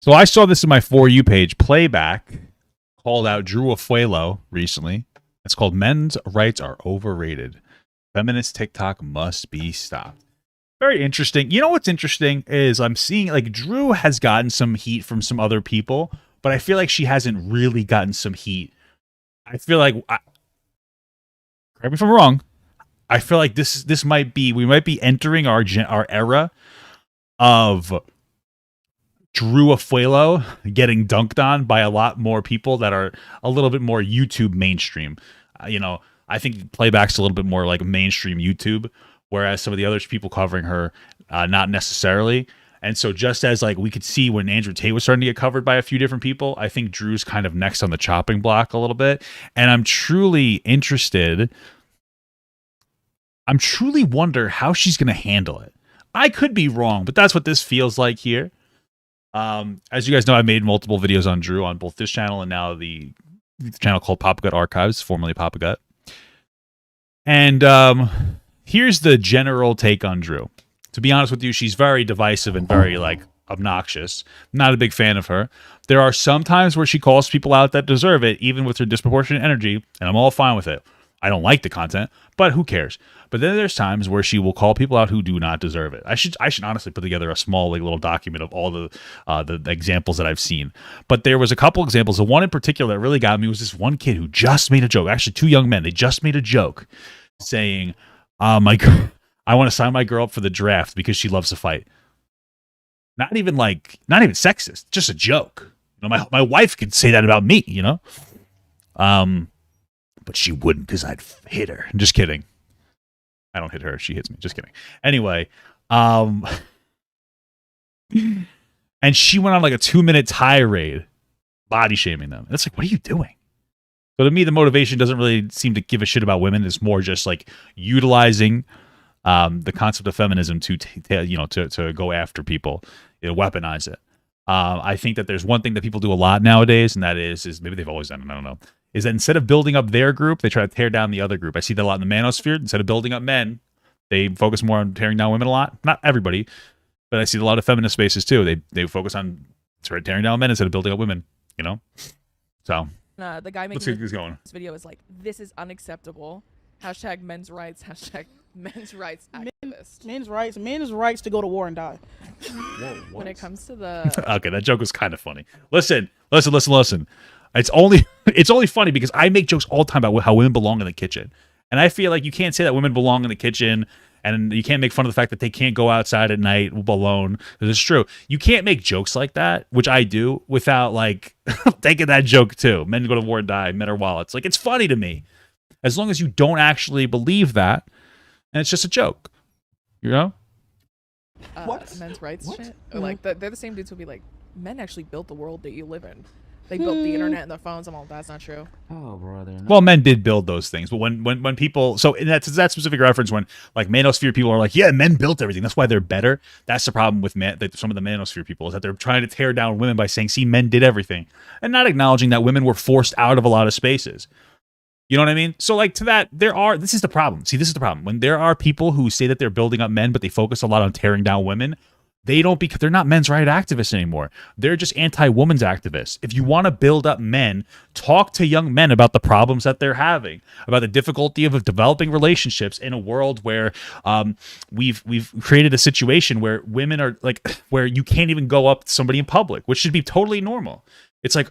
So I saw this in my For You page. Playback called out Drew Afualo recently. It's called Men's Rights Are Overrated. Feminist TikTok must be stopped. Very interesting. You know what's interesting is I'm seeing like Drew has gotten some heat from some other people, but I feel like she hasn't really gotten some heat. I feel like, correct me if I'm wrong, I feel like this might be, we might be entering our era of Drew Afualo getting dunked on by a lot more people that are a little bit more YouTube mainstream. I think Playback's a little bit more like mainstream YouTube, whereas some of the other people covering her, not necessarily. And so just as like we could see when Andrew Tate was starting to get covered by a few different people, I think Drew's kind of next on the chopping block a little bit. And I'm truly interested. I'm truly wonder how she's going to handle it. I could be wrong, but that's what this feels like here. As you guys know, I made multiple videos on Drew on both this channel and now the channel called Papa Gut Archives, formerly Papa Gut. And here's the general take on Drew. To be honest with you, she's very divisive and very like obnoxious. Not a big fan of her. There are some times where she calls people out that deserve it, even with her disproportionate energy, and I'm all fine with it. I don't like the content, but who cares? But then there's times where she will call people out who do not deserve it. I should honestly put together a small like little document of all the examples that I've seen. But there was a couple examples. The one in particular that really got me was this one kid who just made a joke. Actually, two young men. They just made a joke saying, "My girl, I want to sign my girl up for the draft because she loves to fight." Not even sexist. Just a joke. My wife could say that about me. But she wouldn't because I'd hit her. I'm just kidding. I don't hit her. She hits me. Just kidding. Anyway, and she went on like a 2-minute tirade, body shaming them. And it's like, what are you doing? So to me, the motivation doesn't really seem to give a shit about women. It's more just like utilizing the concept of feminism to go after people, weaponize it. I think that there's one thing that people do a lot nowadays, and that is maybe they've always done it. I don't know. Is that instead of building up their group, they try to tear down the other group. I see that a lot in the manosphere. Instead of building up men, they focus more on tearing down women a lot. Not everybody, but I see a lot of feminist spaces too. They focus on tearing down men instead of building up women, So the guy making this video is like, this is unacceptable. Hashtag men's rights. Hashtag men's rights activist. Men's rights to go to war and die. Whoa, when it comes to the... Okay, that joke was kind of funny. Listen. It's only funny because I make jokes all the time about how women belong in the kitchen. And I feel like you can't say that women belong in the kitchen and you can't make fun of the fact that they can't go outside at night alone. It's true. You can't make jokes like that, which I do, without like taking that joke too. Men go to war and die, men are wallets. Like, it's funny to me. As long as you don't actually believe that and it's just a joke. What? Men's rights shit? Or like, they're the same dudes who'll be like, men actually built the world that you live in. They built the internet and the phones. I'm all, that's not true. Oh, brother. No. Well, men did build those things, but when people, so in that specific reference, when like manosphere people are like, yeah, men built everything, that's why they're better. That's the problem with some of the manosphere people, is that they're trying to tear down women by saying, see, men did everything, and not acknowledging that women were forced out of a lot of spaces. You know what I mean? So like to that, this is the problem. See, this is the problem. When there are people who say that they're building up men, but they focus a lot on tearing down women, they're not men's right activists anymore. They're just anti-women's activists. If you want to build up men, talk to young men about the problems that they're having, about the difficulty of developing relationships in a world where we've created a situation where women are like, where you can't even go up to somebody in public, which should be totally normal. It's like,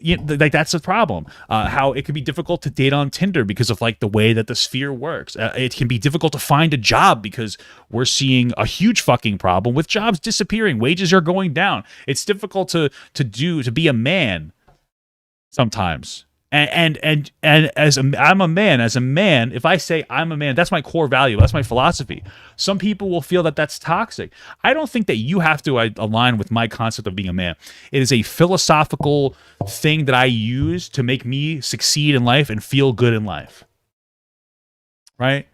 like that's the problem. How it can be difficult to date on Tinder because of like the way that the sphere works. It can be difficult to find a job because we're seeing a huge fucking problem with jobs disappearing. Wages are going down. It's difficult to be a man sometimes. And I'm a man, if I say I'm a man, that's my core value. That's my philosophy. Some people will feel that that's toxic. I don't think that you have to align with my concept of being a man. It is a philosophical thing that I use to make me succeed in life and feel good in life. Right?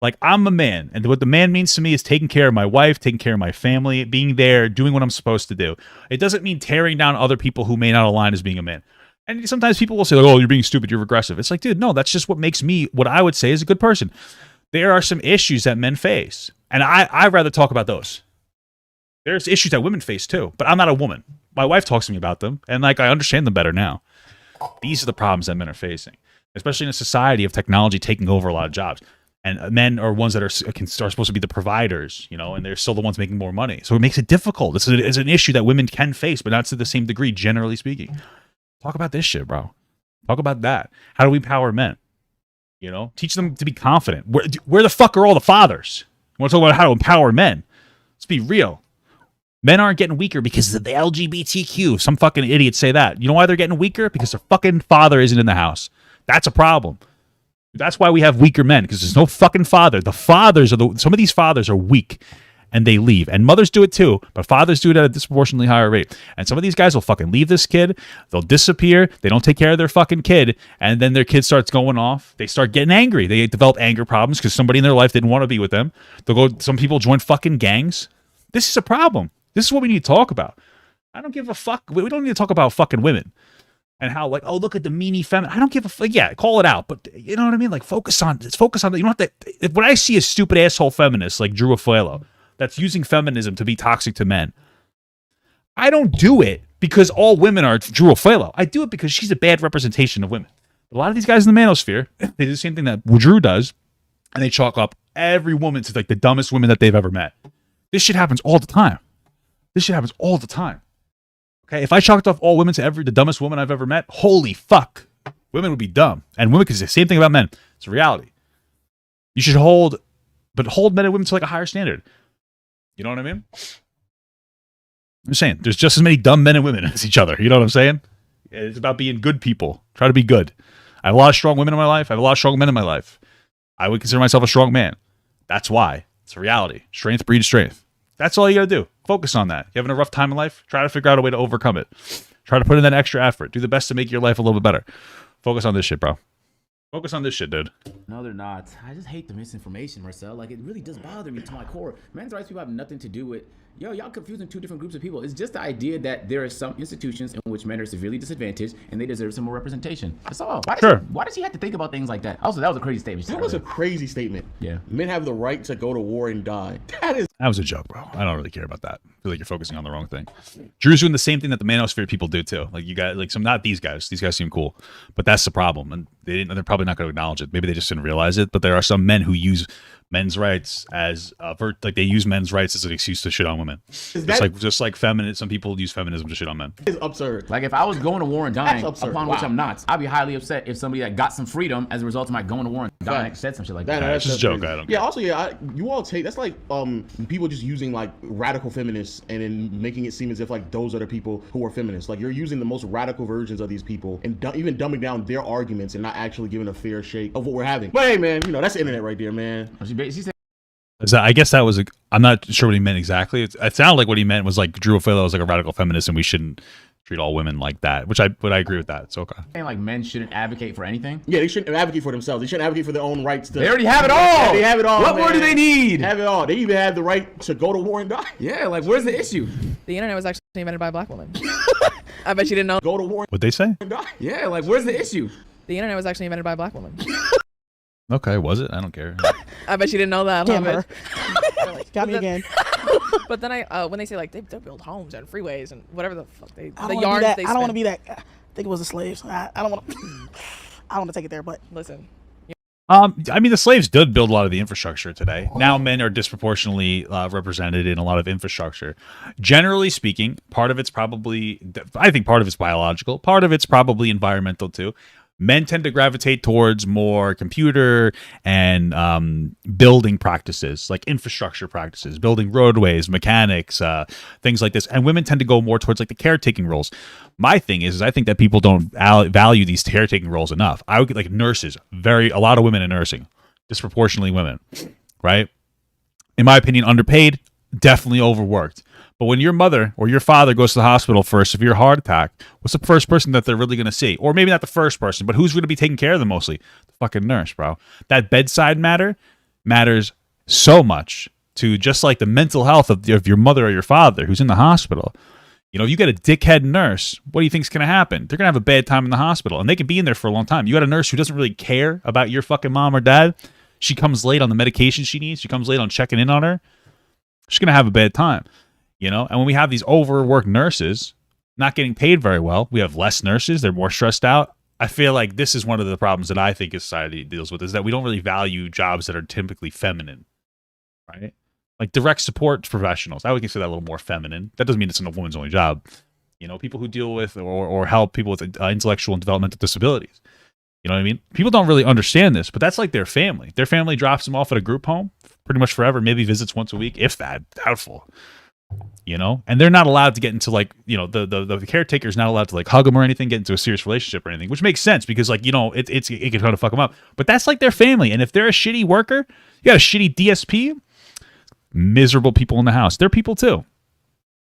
Like, I'm a man, and what the man means to me is taking care of my wife, taking care of my family, being there, doing what I'm supposed to do. It doesn't mean tearing down other people who may not align as being a man. And sometimes people will say, like, oh, you're being stupid, you're regressive. It's like, dude, no, that's just what makes me what I would say is a good person. There are some issues that men face, and I'd rather talk about those. There's issues that women face too, but I'm not a woman. My wife talks to me about them, and like I understand them better now. These are the problems that men are facing, especially in a society of technology taking over a lot of jobs. And men are ones that are supposed to be the providers, you know, and they're still the ones making more money. So it makes it difficult. It's an issue that women can face, but not to the same degree, generally speaking. Talk about this shit, bro. Talk about that. How do we empower men? You know, teach them to be confident. Where the fuck are all the fathers? We want to talk about how to empower men. Let's be real. Men aren't getting weaker because of the LGBTQ. Some fucking idiots say that. You know why they're getting weaker? Because their fucking father isn't in the house. That's a problem. That's why we have weaker men, because there's no fucking father. The fathers are some of these fathers are weak and they leave. And mothers do it too, but fathers do it at a disproportionately higher rate. And some of these guys will fucking leave this kid. They'll disappear. They don't take care of their fucking kid. And then their kid starts going off. They start getting angry. They develop anger problems because somebody in their life didn't want to be with them. Some people join fucking gangs. This is a problem. This is what we need to talk about. I don't give a fuck. We don't need to talk about fucking women. And how, like, oh, look at the meanie feminine. I don't give a fuck. Yeah, call it out. But you know what I mean? Like, focus on that. You don't have to. When I see a stupid asshole feminist like Drew Afualo that's using feminism to be toxic to men, I don't do it because all women are Drew Afualo. I do it because she's a bad representation of women. A lot of these guys in the manosphere, they do the same thing that Drew does, and they chalk up every woman to like the dumbest women that they've ever met. This shit happens all the time. Okay, if I chalked off all women to the dumbest woman I've ever met, holy fuck, women would be dumb. And women can say the same thing about men. It's a reality. You should hold men and women to like a higher standard. You know what I mean? I'm just saying, there's just as many dumb men and women as each other. You know what I'm saying? It's about being good people. Try to be good. I have a lot of strong women in my life. I have a lot of strong men in my life. I would consider myself a strong man. That's why. It's a reality. Strength breeds strength. That's all you got to do. Focus on that. You having a rough time in life? Try to figure out a way to overcome it. Try to put in that extra effort. Do the best to make your life a little bit better. Focus on this shit, bro. Focus on this shit, dude. No, they're not. I just hate the misinformation, Marcel. Like, it really does bother me to my core. Men's rights people have nothing to do with, y'all confusing two different groups of people. It's just the idea that there are some institutions in which men are severely disadvantaged and they deserve some more representation. That's all. Why does he have to think about things like that? Also, that was a crazy statement. That was a crazy statement. Yeah. Men have the right to go to war and die. That was a joke, bro. I don't really care about that. I feel like you're focusing on the wrong thing. Drew's doing the same thing that the manosphere people do too. Like you guys, like some, not these guys. These guys seem cool, but that's the problem. And they're probably not going to acknowledge it. Maybe they just didn't realize it. But there are some men who use men's rights as like they use men's rights as an excuse to shit on women. Just like feminine. Some people use feminism to shit on men. It's absurd. Like if I was going to war and dying, upon which I'm not, I'd be highly upset if somebody that got some freedom as a result of my going to war and dying said some shit like that. That's just a joke. I don't care. Yeah. Also, you all take that's like people just using like radical feminists and then making it seem as if like those are the people who are feminists. Like you're using the most radical versions of these people and even dumbing down their arguments and not actually giving a fair shake of what we're having. But hey, man, that's the internet right there, man. She said, I guess that was I'm not sure what he meant exactly. It sounded like what he meant was like Drew Afualo was like a radical feminist and we shouldn't treat all women like that, which I agree with that. It's okay. Saying like men shouldn't advocate for anything. Yeah, they shouldn't advocate for themselves. They shouldn't advocate for their own rights. They already have it all. They have it all. What more do they need? Have it all. They even have the right to go to war and die. Yeah, like where's the issue? The internet was actually invented by a black woman. I bet you didn't know. Go to war What'd they say? and die. Yeah, like where's the issue? The internet was actually invented by a black woman. Okay, was it? I don't care. I bet you didn't know that. Damn huh, her. bitch? Got me again. But then when they say like they build homes and freeways and whatever the fuck I don't want to be that. I think it was the slaves. I don't want to. I don't want to take it there, but listen. I mean, the slaves did build a lot of the infrastructure today. Now men are disproportionately represented in a lot of infrastructure. Generally speaking, part of it's probably, I think part of it's biological. Part of it's probably environmental too. Men tend to gravitate towards more computer and building practices, like infrastructure practices, building roadways, mechanics, things like this. And women tend to go more towards like the caretaking roles. My thing is I think that people don't value these caretaking roles enough. I would get like nurses, a lot of women in nursing, disproportionately women, right? In my opinion, underpaid, definitely overworked. But when your mother or your father goes to the hospital for a severe heart attack, what's the first person that they're really going to see? Or maybe not the first person, but who's going to be taking care of them mostly? The fucking nurse, bro. That bedside matters so much to just like the mental health of your mother or your father who's in the hospital. You know, if you get a dickhead nurse, what do you think's going to happen? They're going to have a bad time in the hospital, and they can be in there for a long time. You got a nurse who doesn't really care about your fucking mom or dad. She comes late on the medication she needs. She comes late on checking in on her. She's going to have a bad time. you know. And when we have these overworked nurses not getting paid very well, we have less nurses. They're more stressed out. I feel like this is one of the problems that I think society deals with, is that we don't really value jobs that are typically feminine, right? Like direct support professionals, I would consider that a little more feminine. That doesn't mean it's a woman's only job. You know, people who deal with or help people with intellectual and developmental disabilities. You know what I mean? People don't really understand this, but that's like their family. Their family drops them off at a group home pretty much forever, maybe visits once a week, if that, doubtful. You know, and they're not allowed to get into like, you know, the caretaker's not allowed to like hug them or anything, get into a serious relationship or anything, which makes sense because like, you know, it can kind of fuck them up. But that's like their family. And if they're a shitty worker, you got a shitty DSP, miserable people in the house. They're people too.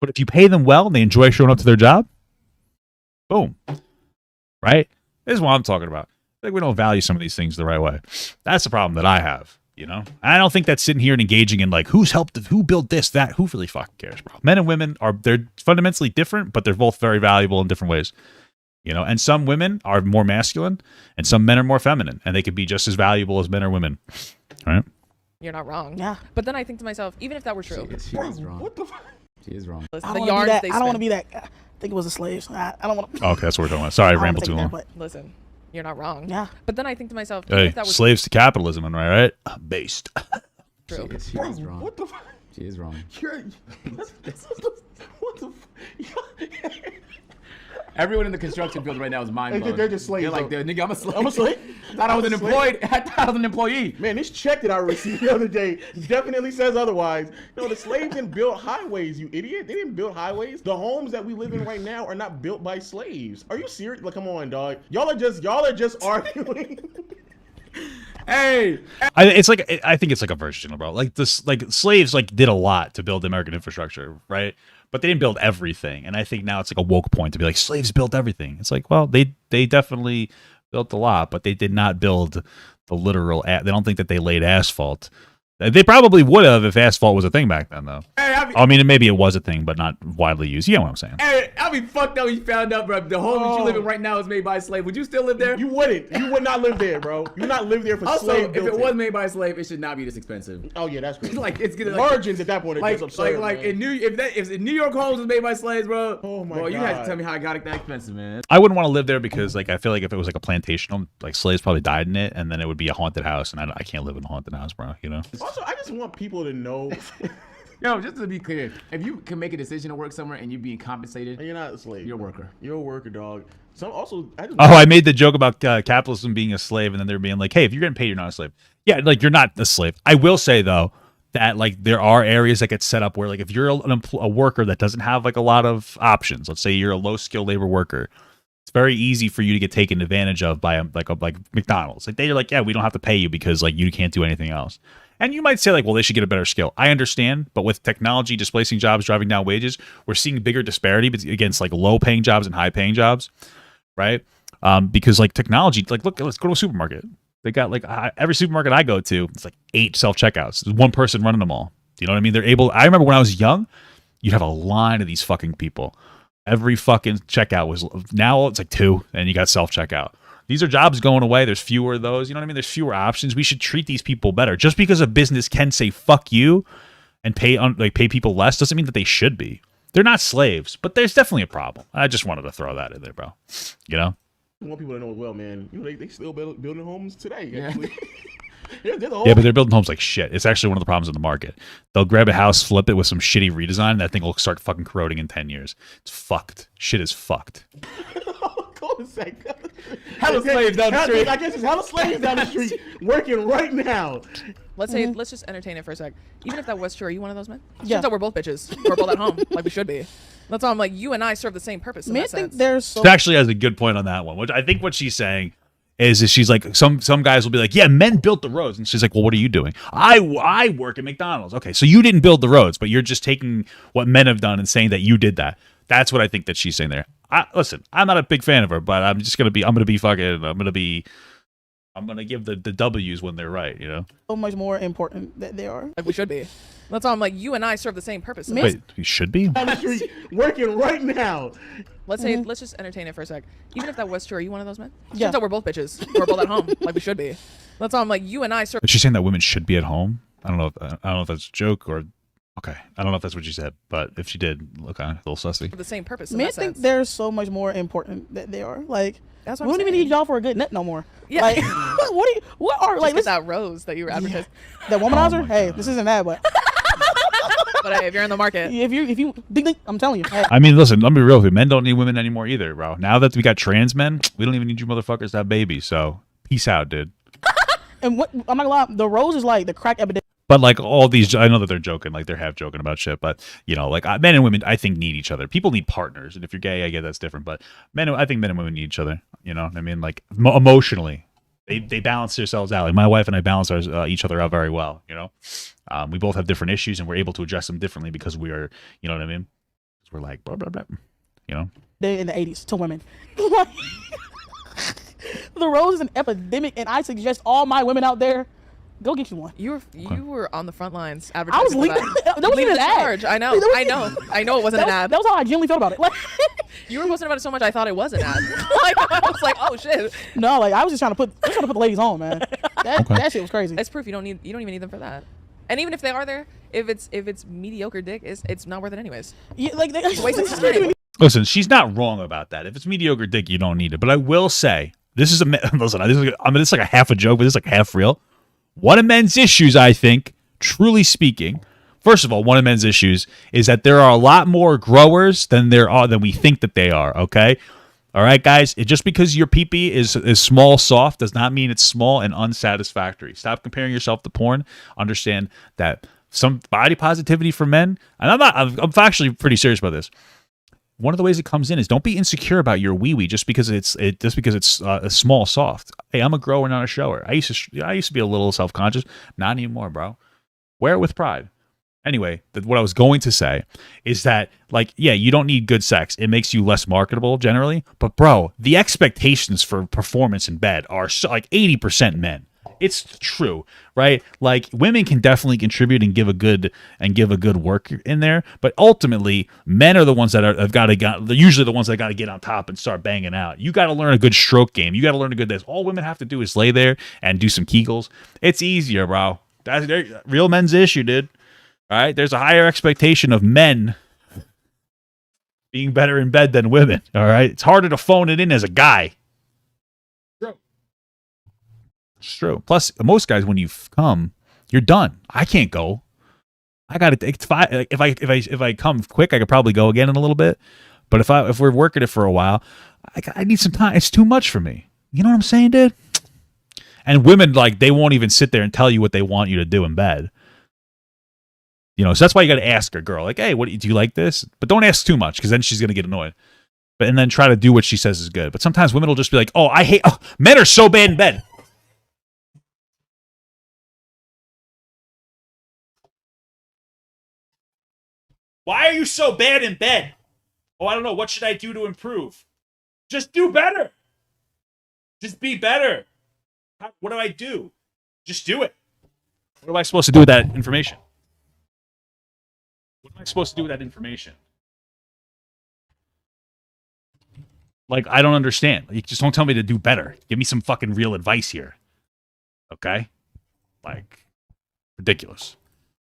But if you pay them well and they enjoy showing up to their job, boom. Right? This is what I'm talking about. I think we don't value some of these things the right way. That's the problem that I have. You know, I don't think that sitting here and engaging in like who's helped, who built this, that, who really fucking cares, bro. Men and women they're fundamentally different, but they're both very valuable in different ways. You know, and some women are more masculine and some men are more feminine, and they could be just as valuable as men or women. All right. You're not wrong. Yeah. But then I think to myself, even if that were true, She is wrong. What the fuck? She is wrong. listen, I the don't yarns want they to be that. I don't want to spin- be that. I think it was a slave. I don't want to. Okay, that's what we're talking about. Sorry, I rambled too long. But Listen, you're not wrong. yeah. But then I think to myself, even Hey, if that was slaves to capitalism, am I right? Based. true, She is wrong. What the fuck? She is wrong. What the fuck? Everyone in the construction field right now is mind blown. They're just slaves, They're like, though. nigga, I'm a slave. I'm a slave? Thought I was an I'm a slave? employee. I thought I was an employee. Man, this check that I received the other day definitely says otherwise. No, the slaves didn't build highways, you idiot. They didn't build highways. The homes that we live in right now are not built by slaves. Are you serious? Like, come on, dog. Y'all are just arguing. Hey. I think it's like a version, bro. Like this, like slaves like did a lot to build the American infrastructure, right? But they didn't build everything. And I think now it's like a woke point to be like slaves built everything. It's like, well, they definitely built a lot, but they did not build the literal. They don't think that they laid asphalt. They probably would have if asphalt was a thing back then, though. Hey, I mean, maybe it was a thing, but not widely used. You know what I'm saying? Hey, I'll be fucked up when you found out, bro. The home that you live in right now is made by a slave. Would you still live there? You wouldn't. You would not live there, bro. You would not live there for Also, slave if built it was made by a slave, it should not be this expensive. Oh yeah, that's great. Like it's gonna like, margins at that point are just absurd. in New York homes was made by slaves, bro. Oh my bro, you had to God. tell me how I got it that expensive, man. I wouldn't want to live there because, like, I feel like if it was like a plantation home, like slaves probably died in it, and then it would be a haunted house, and I can't live in a haunted house, bro. You know? Also, I just want people to know Yo, just to be clear, if you can make a decision to work somewhere and you're being compensated, you're not a slave. you're a worker. You're a worker, dog. I just Oh, I made the joke about capitalism being a slave, and then they're being like, "Hey, if you're getting paid, you're not a slave." Yeah, like you're not a slave. I will say though that like there are areas that get set up where like if you're a worker that doesn't have like a lot of options, let's say you're a low skilled labor worker, it's very easy for you to get taken advantage of by like McDonald's. Like they're like, yeah, we don't have to pay you because like you can't do anything else. And you might say like, well, they should get a better skill. I understand, but with technology displacing jobs, driving down wages, we're seeing bigger disparity against like low paying jobs and high paying jobs, right? Because like technology, like look, let's go to a supermarket. They got like every supermarket I go to, it's like 8 self checkouts. There's one person running them all. Do you know what I mean? They're able. I remember when I was young, you'd have a line of these fucking people. Every fucking checkout was now it's like 2, and you got self checkout. These are jobs going away. There's fewer of those. You know what I mean? There's fewer options. We should treat these people better. Just because a business can say fuck you and pay people less doesn't mean that they should be. They're not slaves, but there's definitely a problem. I just wanted to throw that in there, bro. You know? I want people to know as well, man. You know, they still building homes today. Yeah. Actually. They're the Yeah, but they're building homes like shit. It's actually one of the problems in the market. They'll grab a house, flip it with some shitty redesign, and that thing will start fucking corroding in 10 years. It's fucked. Shit is fucked. Hold a sec. Hella slaves down the street. I guess it's hella slaves down the street working right now. let's say, let's just entertain it for a sec. Even if that was true, are you one of those men? Yeah. Turns out we're both bitches. We're both at home, like we should be. That's why I'm like, you and I serve the same purpose in Man, I that think sense. there's so She actually has a good point on that one, which I think what she's saying is she's like, some guys will be like, yeah, men built the roads. And she's like, well, what are you doing? I work at McDonald's. Okay, so you didn't build the roads, but you're just taking what men have done and saying that you did that. That's what I think that she's saying there. Listen, I'm not a big fan of her, but I'm gonna give the W's when they're right, you know? so much more important that they are. Like we should be. That's why I'm like, you and I serve the same purpose in that Man. Wait, you should be? Down the street working right now. Let's say, let's just entertain it for a sec. Even if that was true, are you one of those men? Yeah. Turns out we're both bitches. We're both at home, like we should be. That's why I'm like, you and I serve. Is she saying that women should be at home? I don't know if that's a joke or Okay, I don't know if that's what she said, but if she did, okay, a little sussy. For the same purpose. In Men that think sense. they're so much more important than they are. Like, That's we what I'm don't even saying. need y'all for a good nut no more. Yeah. Like, what are like Just listen, that rose that you were advertising. that womanizer? Oh my Hey, God. this isn't that, but But hey, if you're in the market, if you ding, ding, I'm telling you. Hey, I mean, listen, let me be real with you. Men don't need women anymore either, bro. Now that we got trans men, we don't even need you motherfuckers to have babies. So peace out, dude. and what I'm not gonna lie, the rose is like the crack epidemic. But like all these, I know that they're joking, like they're half joking about shit. But you know, like men and women, I think need each other. People need partners, and if you're gay, I get that's different. But I think men and women need each other. You know what I mean? Like emotionally, they balance themselves out. Like my wife and I balance each other out very well. You know, we both have different issues, and we're able to address them differently because we are, you know what I mean? 'Cause we're like blah blah blah. You know, In the 80s to women. The rose is an epidemic, and I suggest all my women out there go get you one. you were on the front lines I advertising. was for leading. that. That wasn't Leading even the an ad. charge. I know. That was- I know it wasn't an ad. That was how I genuinely felt about it. Like, You were posting about it so much I thought it was an ad. Like, I was like, oh shit. no, like I was just trying to put the ladies on, man. That shit was crazy. That's proof you don't even need them for that. And even if they are there, if it's mediocre dick, it's not worth it anyways. Yeah, like Wasting time. listen, she's not wrong about that. If it's mediocre dick, you don't need it. But I will say, this is this is like a half a joke, but this is like half real. One of men's issues, I think, truly speaking, first of all, one of men's issues is that there are a lot more growers than we think that they are. Okay, all right, guys. Just because your pee-pee is small, soft, does not mean it's small and unsatisfactory. Stop comparing yourself to porn. Understand that some body positivity for men, and I'm actually pretty serious about this. One of the ways it comes in is don't be insecure about your wee-wee just because it's a small, soft. Hey, I'm a grower, not a shower. I used to be a little self-conscious, not anymore, bro. Wear it with pride. Anyway, what I was going to say is that, like, yeah, you don't need good sex. It makes you less marketable generally. But bro, the expectations for performance in bed are like 80% men. It's true, right? Like women can definitely contribute and give a good work in there, but ultimately men are the ones that they're usually the ones that got to get on top and start banging out. You got to learn a good stroke game. You got to learn a good this. All women have to do is lay there and do some Kegels. It's easier, bro. That's real men's issue, dude. All right, there's a higher expectation of men being better in bed than women. All right, it's harder to phone it in as a guy. It's true. Plus, most guys, when you come, you're done. I can't go. I got to take 5. If I come quick, I could probably go again in a little bit. But if we're working it for a while, I need some time. It's too much for me. You know what I'm saying, dude? And women, like, they won't even sit there and tell you what they want you to do in bed. You know, so that's why you got to ask a girl, like, hey, do you like this? But don't ask too much because then she's going to get annoyed. And then try to do what she says is good. But sometimes women will just be like, men are so bad in bed. Why are you so bad in bed? Oh, I don't know. What should I do to improve? Just do better. Just be better. What do I do? Just do it. What am I supposed to do with that information? What am I supposed to do with that information? Like, I don't understand. Like, just don't tell me to do better. Give me some fucking real advice here. Okay? Like, ridiculous.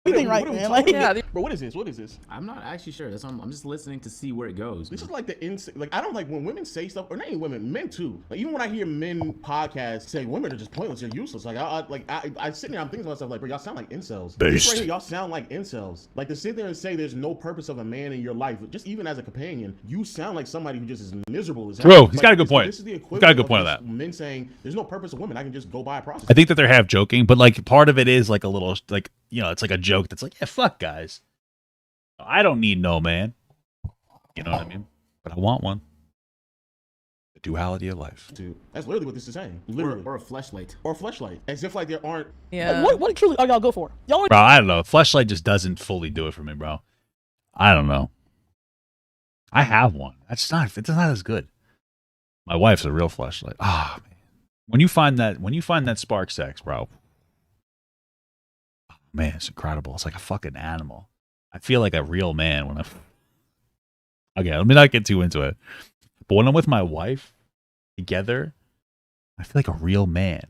You think right, What are we man? talking Like, Yeah, about? Bro, what is this? What is this? I'm not actually sure. That's why I'm just listening to see where it goes. This is like like I don't like when women say stuff, or not even women, men too. Like even when I hear men podcasts say women are just pointless, they're useless. Like I sit there, I'm thinking to myself like, bro, y'all sound like incels. This right here, y'all sound like incels. Like to sit there and say there's no purpose of a man in your life, just even as a companion, you sound like somebody who just is miserable as hell. True. He's Like, got a good point. This is the He's got a good equivalent point of of that. men saying there's no purpose of women. I can just go buy a prostitute. I think that they're half joking, but like part of it is like a little like, you know, it's like a joke that's like, yeah, fuck guys. I don't need no man. You know what I mean? But I want one. The duality of life. That's literally what this is saying. Literally. Or a fleshlight. Or a fleshlight. As if like there aren't. yeah. what truly are y'all good for? Y'all Bro, I don't know. Fleshlight just doesn't fully do it for me, bro. I don't know. I have one. It's not as good. My wife's a real fleshlight. Ah, man. When you find that spark sex, bro. Oh, man, it's incredible. It's like a fucking animal. I feel like a real man when I'm. Okay, let me not get too into it. But when I'm with my wife together, I feel like a real man.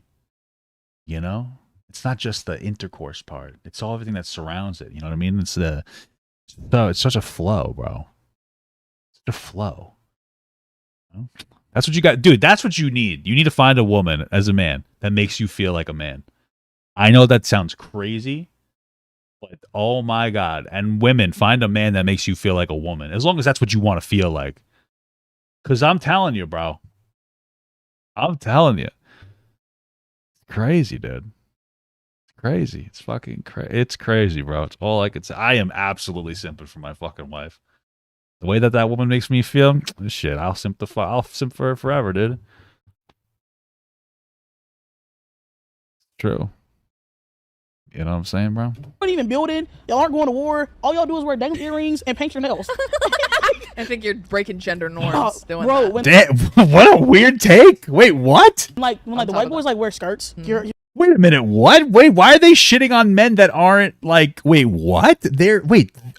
You know? It's not just the intercourse part. It's all everything that surrounds it. You know what I mean? It's such a flow, bro. Such a flow. You know? That's what you got, dude. That's what you need. You need to find a woman as a man that makes you feel like a man. I know that sounds crazy, but oh my God. And women, find a man that makes you feel like a woman, as long as that's what you want to feel like. Because I'm telling you, bro. I'm telling you. It's crazy, dude. Crazy. It's fucking crazy. It's crazy, bro. It's all I could say. I am absolutely simping for my fucking wife. The way that woman makes me feel, shit, I'll simp for her forever, dude. True. You know what I'm saying, bro? You aren't even building. Y'all aren't going to war. All y'all do is wear dangling earrings and paint your nails. I think you're breaking gender norms doing bro, that. What a weird take. Wait, what? When the white boys like wear skirts, Wait a minute, what? Wait, why are they shitting on men that aren't like, wait, what?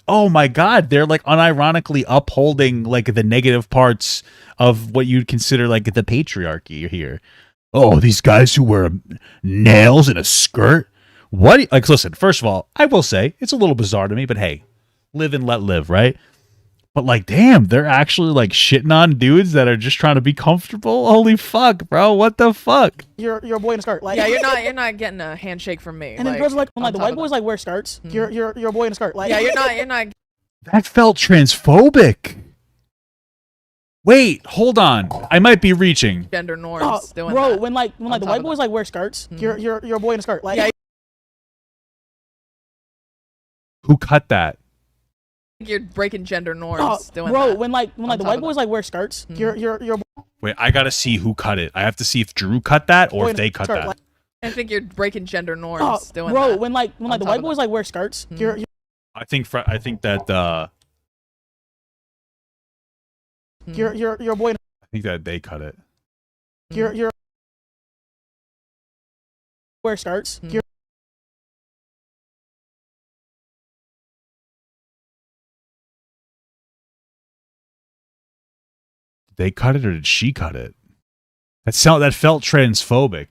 Oh my God, they're like unironically upholding like the negative parts of what you'd consider like the patriarchy here. Oh, these guys who wear nails and a skirt? What? Like, listen, first of all, I will say it's a little bizarre to me, but hey, live and let live, right? But like, damn, they're actually like shitting on dudes that are just trying to be comfortable. Holy fuck, bro! What the fuck? You're a boy in a skirt. Like, yeah, you're not getting a handshake from me. And then girls are like, when the white boys like wear skirts, you're a boy in a skirt. Like, yeah, you're not. That felt transphobic. Wait, hold on. I might be reaching. Gender norms doing bro, that. when the white boys like wear skirts, you're a boy in a skirt. Like, yeah. Who cut that? You're breaking gender norms doing bro, that. when the white boys like wear skirts, you're Wait, I gotta see who cut it. I have to see if Drew cut that or if they cut that. I think you're breaking gender norms doing bro, that. when the white boys like wear skirts, you're I think that you're a boy. I think that they cut it. You're wear skirts. They cut it or did she cut it? That felt transphobic.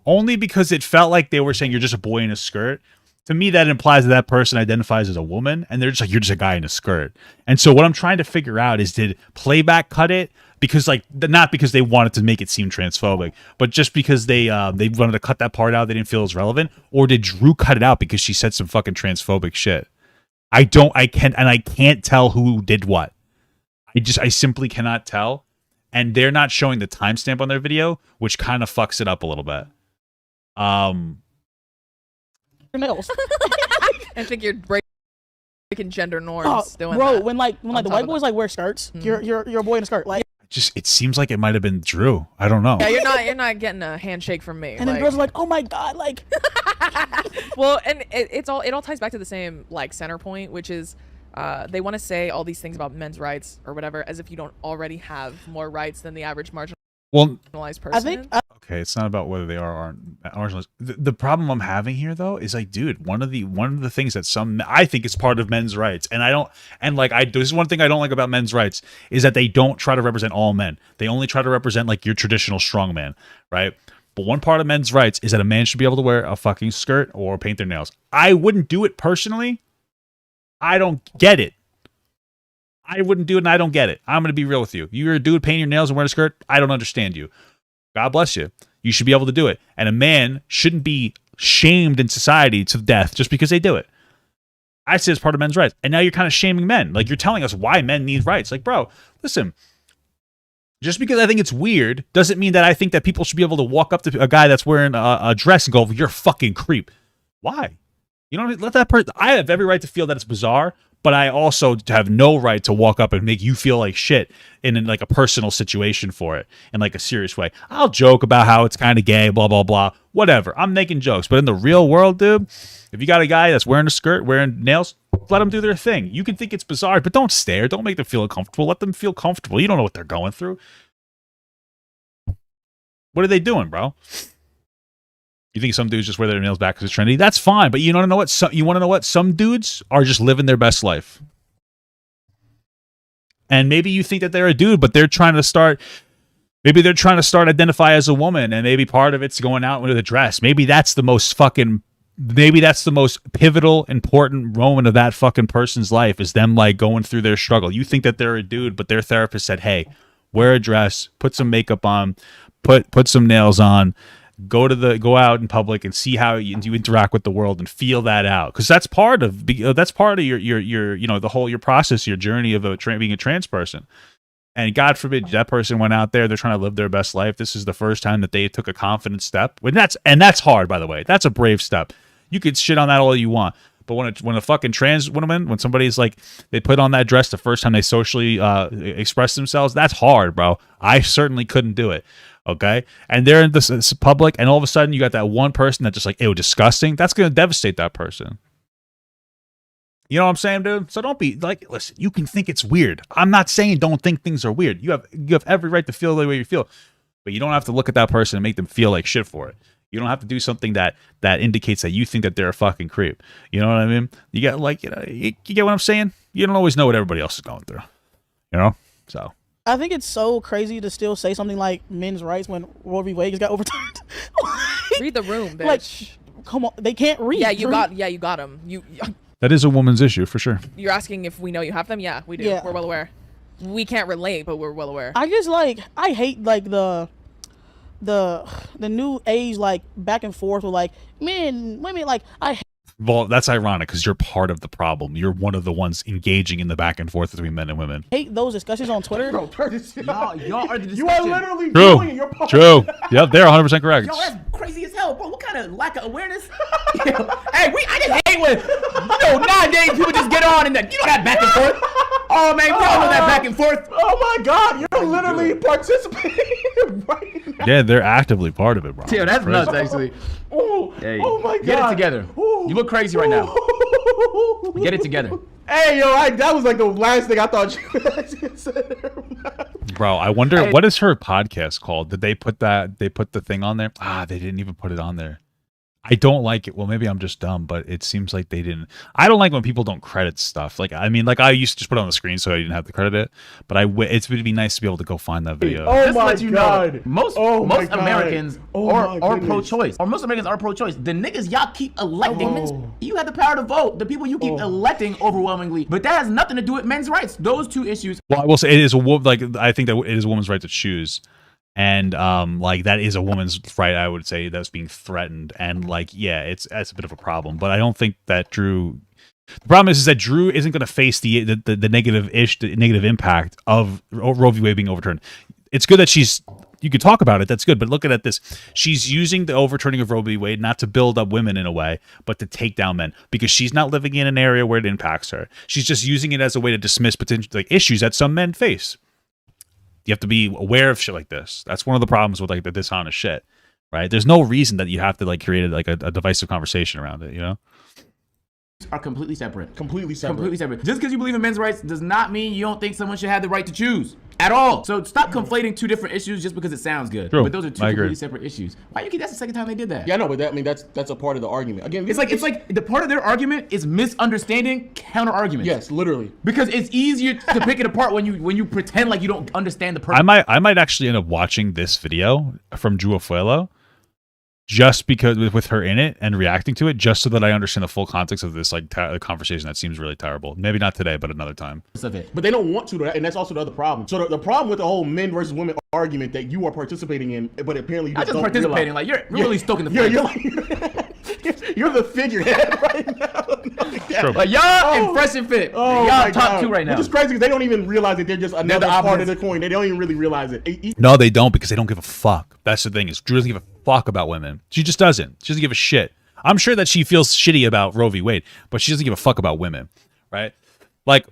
Only because it felt like they were saying you're just a boy in a skirt. To me, that implies that person identifies as a woman, and they're just like, you're just a guy in a skirt. And so what I'm trying to figure out is, did Playback cut it? Because like, not because they wanted to make it seem transphobic, but just because they wanted to cut that part out, they didn't feel it was relevant, or did Drew cut it out because she said some fucking transphobic shit? I can't tell who did what. I simply cannot tell. And they're not showing the timestamp on their video, which kind of fucks it up a little bit. Nails. I think you're breaking gender norms doing bro, that. when the white boys like wear skirts, you're a boy in a skirt. Like, it seems like it might have been Drew. I don't know. Yeah, you're not getting a handshake from me. And then girls are like, oh my God, like. Well, and it all ties back to the same like center point, which is they want to say all these things about men's rights or whatever as if you don't already have more rights than the average marginalized person. I think okay, it's not about whether they are or aren't marginalized. The problem I'm having here though is like, dude, one of the things that I think is part of men's rights, and this is one thing I don't like about men's rights, is that they don't try to represent all men. They only try to represent like your traditional strong man, right? But one part of men's rights is that a man should be able to wear a fucking skirt or paint their nails. I wouldn't do it personally. I don't get it. I wouldn't do it, and I don't get it. I'm going to be real with you. You're a dude painting your nails and wearing a skirt. I don't understand you. God bless you. You should be able to do it. And a man shouldn't be shamed in society to death just because they do it. I say it's part of men's rights. And now you're kind of shaming men. Like, you're telling us why men need rights. Like, bro, listen. Just because I think it's weird doesn't mean that I think that people should be able to walk up to a guy that's wearing a dress and go, you're a fucking creep. Why? You know, let that person. I have every right to feel that it's bizarre, but I also have no right to walk up and make you feel like shit in like a personal situation for it in like a serious way. I'll joke about how it's kind of gay, blah blah blah, whatever. I'm making jokes, but in the real world, dude, if you got a guy that's wearing a skirt, wearing nails, let them do their thing. You can think it's bizarre, but don't stare. Don't make them feel uncomfortable. Let them feel comfortable. You don't know what they're going through. What are they doing, bro? You think some dudes just wear their nails back because it's trendy? That's fine, but you want to know what? You want to know what? Some dudes are just living their best life, and maybe you think that they're a dude, but they're trying to start Maybe they're trying to start identify as a woman, and maybe part of it's going out with a dress. Maybe that's the most pivotal, important moment of that fucking person's life, is them like going through their struggle. You think that they're a dude, but their therapist said, hey, wear a dress, put some makeup on, put some nails on, go out in public and see how you interact with the world and feel that out. Because that's part of your the whole, your process, your journey of being a trans person. And God forbid that person went out there, they're trying to live their best life. This is the first time that they took a confident step. And that's hard, by the way. That's a brave step. You could shit on that all you want. But when a fucking trans woman, when somebody's like, they put on that dress the first time they socially express themselves, that's hard, bro. I certainly couldn't do it. Okay? And they're in this public, and all of a sudden you got that one person that's just like, ew, disgusting. That's going to devastate that person. You know what I'm saying, dude? So don't be like, listen, you can think it's weird. I'm not saying don't think things are weird. You have every right to feel the way you feel. But you don't have to look at that person and make them feel like shit for it. You don't have to do something that indicates that you think that they're a fucking creep. You know what I mean? You get like, you get what I'm saying? You don't always know what everybody else is going through. You know? So I think it's so crazy to still say something like men's rights when Roe v. Wade got overturned. Read the room, bitch. Like, come on, they can't read. Yeah, you got them. that is a woman's issue for sure. You're asking if we know you have them? Yeah, we do. Yeah. We're well aware. We can't relate, but we're well aware. I just I hate like the new age like back and forth with like men, women. Like Well, that's ironic because you're part of the problem. You're one of the ones engaging in the back and forth between men and women. hate those discussions on Twitter. Bro, turn this shit Y'all off. are the discussion. You are literally True. doing it. You're part True. of it. Yep, they're 100% correct. Yo, that's crazy as hell, bro. What kind of lack of awareness? Hey, I just hate when, nowadays people just get on and that back and forth. Oh, man, we all know that back and forth. Oh my God, you're literally participating right now. Yeah, they're actively part of it, bro. Yeah, that's Crazy. nuts, actually. Oh, Hey, oh my God. get it together. You look crazy right now. Get it together. Hey, yo, that was like the last thing I thought you said. Bro, I wonder, what is her podcast called? Did they put the thing on there? They didn't even put it on there. I don't like it. Well, maybe I'm just dumb, but it seems like they didn't. I don't like when people don't credit stuff. Like, I mean, like I used to just put it on the screen so I didn't have to credit it. But it would be nice to be able to go find that video. Oh Just my to let you God. know, most God. Americans Oh are my goodness. pro-choice, or most Americans are pro-choice. The niggas y'all keep electing, you have the power to vote. The people you keep electing overwhelmingly, but that has nothing to do with men's rights. Those two issues. Well, I will say it is I think that it is a woman's right to choose. And like that is a woman's right, I would say, that's being threatened. And like, yeah, that's a bit of a problem. But I don't think that Drew. The problem is that Drew isn't going to face the negative impact of Roe v. Wade being overturned. It's good that you could talk about it. That's good. But look at this. She's using the overturning of Roe v. Wade not to build up women in a way, but to take down men, because she's not living in an area where it impacts her. She's just using it as a way to dismiss potential issues that some men face. You have to be aware of shit like this. That's one of the problems with like the dishonest shit, right? There's no reason that you have to like create like a divisive conversation around it, you know? Are completely separate. Completely separate. Just because you believe in men's rights does not mean you don't think someone should have the right to choose at all. So stop conflating two different issues just because it sounds good. True. But those are two I agree. completely separate issues. Why you keep? That's the second time they did that. Yeah, no, but that's a part of the argument. Again, It's like the part of their argument is misunderstanding counter arguments. Yes, literally. Because it's easier to pick it apart when you pretend like you don't understand the person. I might actually end up watching this video from Drew Afualo just because with her in it and reacting to it, just so that I understand the full context of this like conversation that seems really terrible. Maybe not today, but another time. Of it. But they don't want to, and that's also the other problem. So the problem with the whole men versus women argument that you are participating in, but apparently you I just just don't participating. realize. Like you're really stoking the Yeah, you're the figurehead right now. True. Like y'all in fresh and fit. Oh y'all my top God. two right now. Which is crazy because they don't even realize that they're just another the part of opposite. the coin. They don't even really realize it. No, they don't, because they don't give a fuck. That's the thing, is Drew doesn't give a fuck about women. She just doesn't. She doesn't give a shit. I'm sure that she feels shitty about Roe v. Wade, but she doesn't give a fuck about women, right? Like,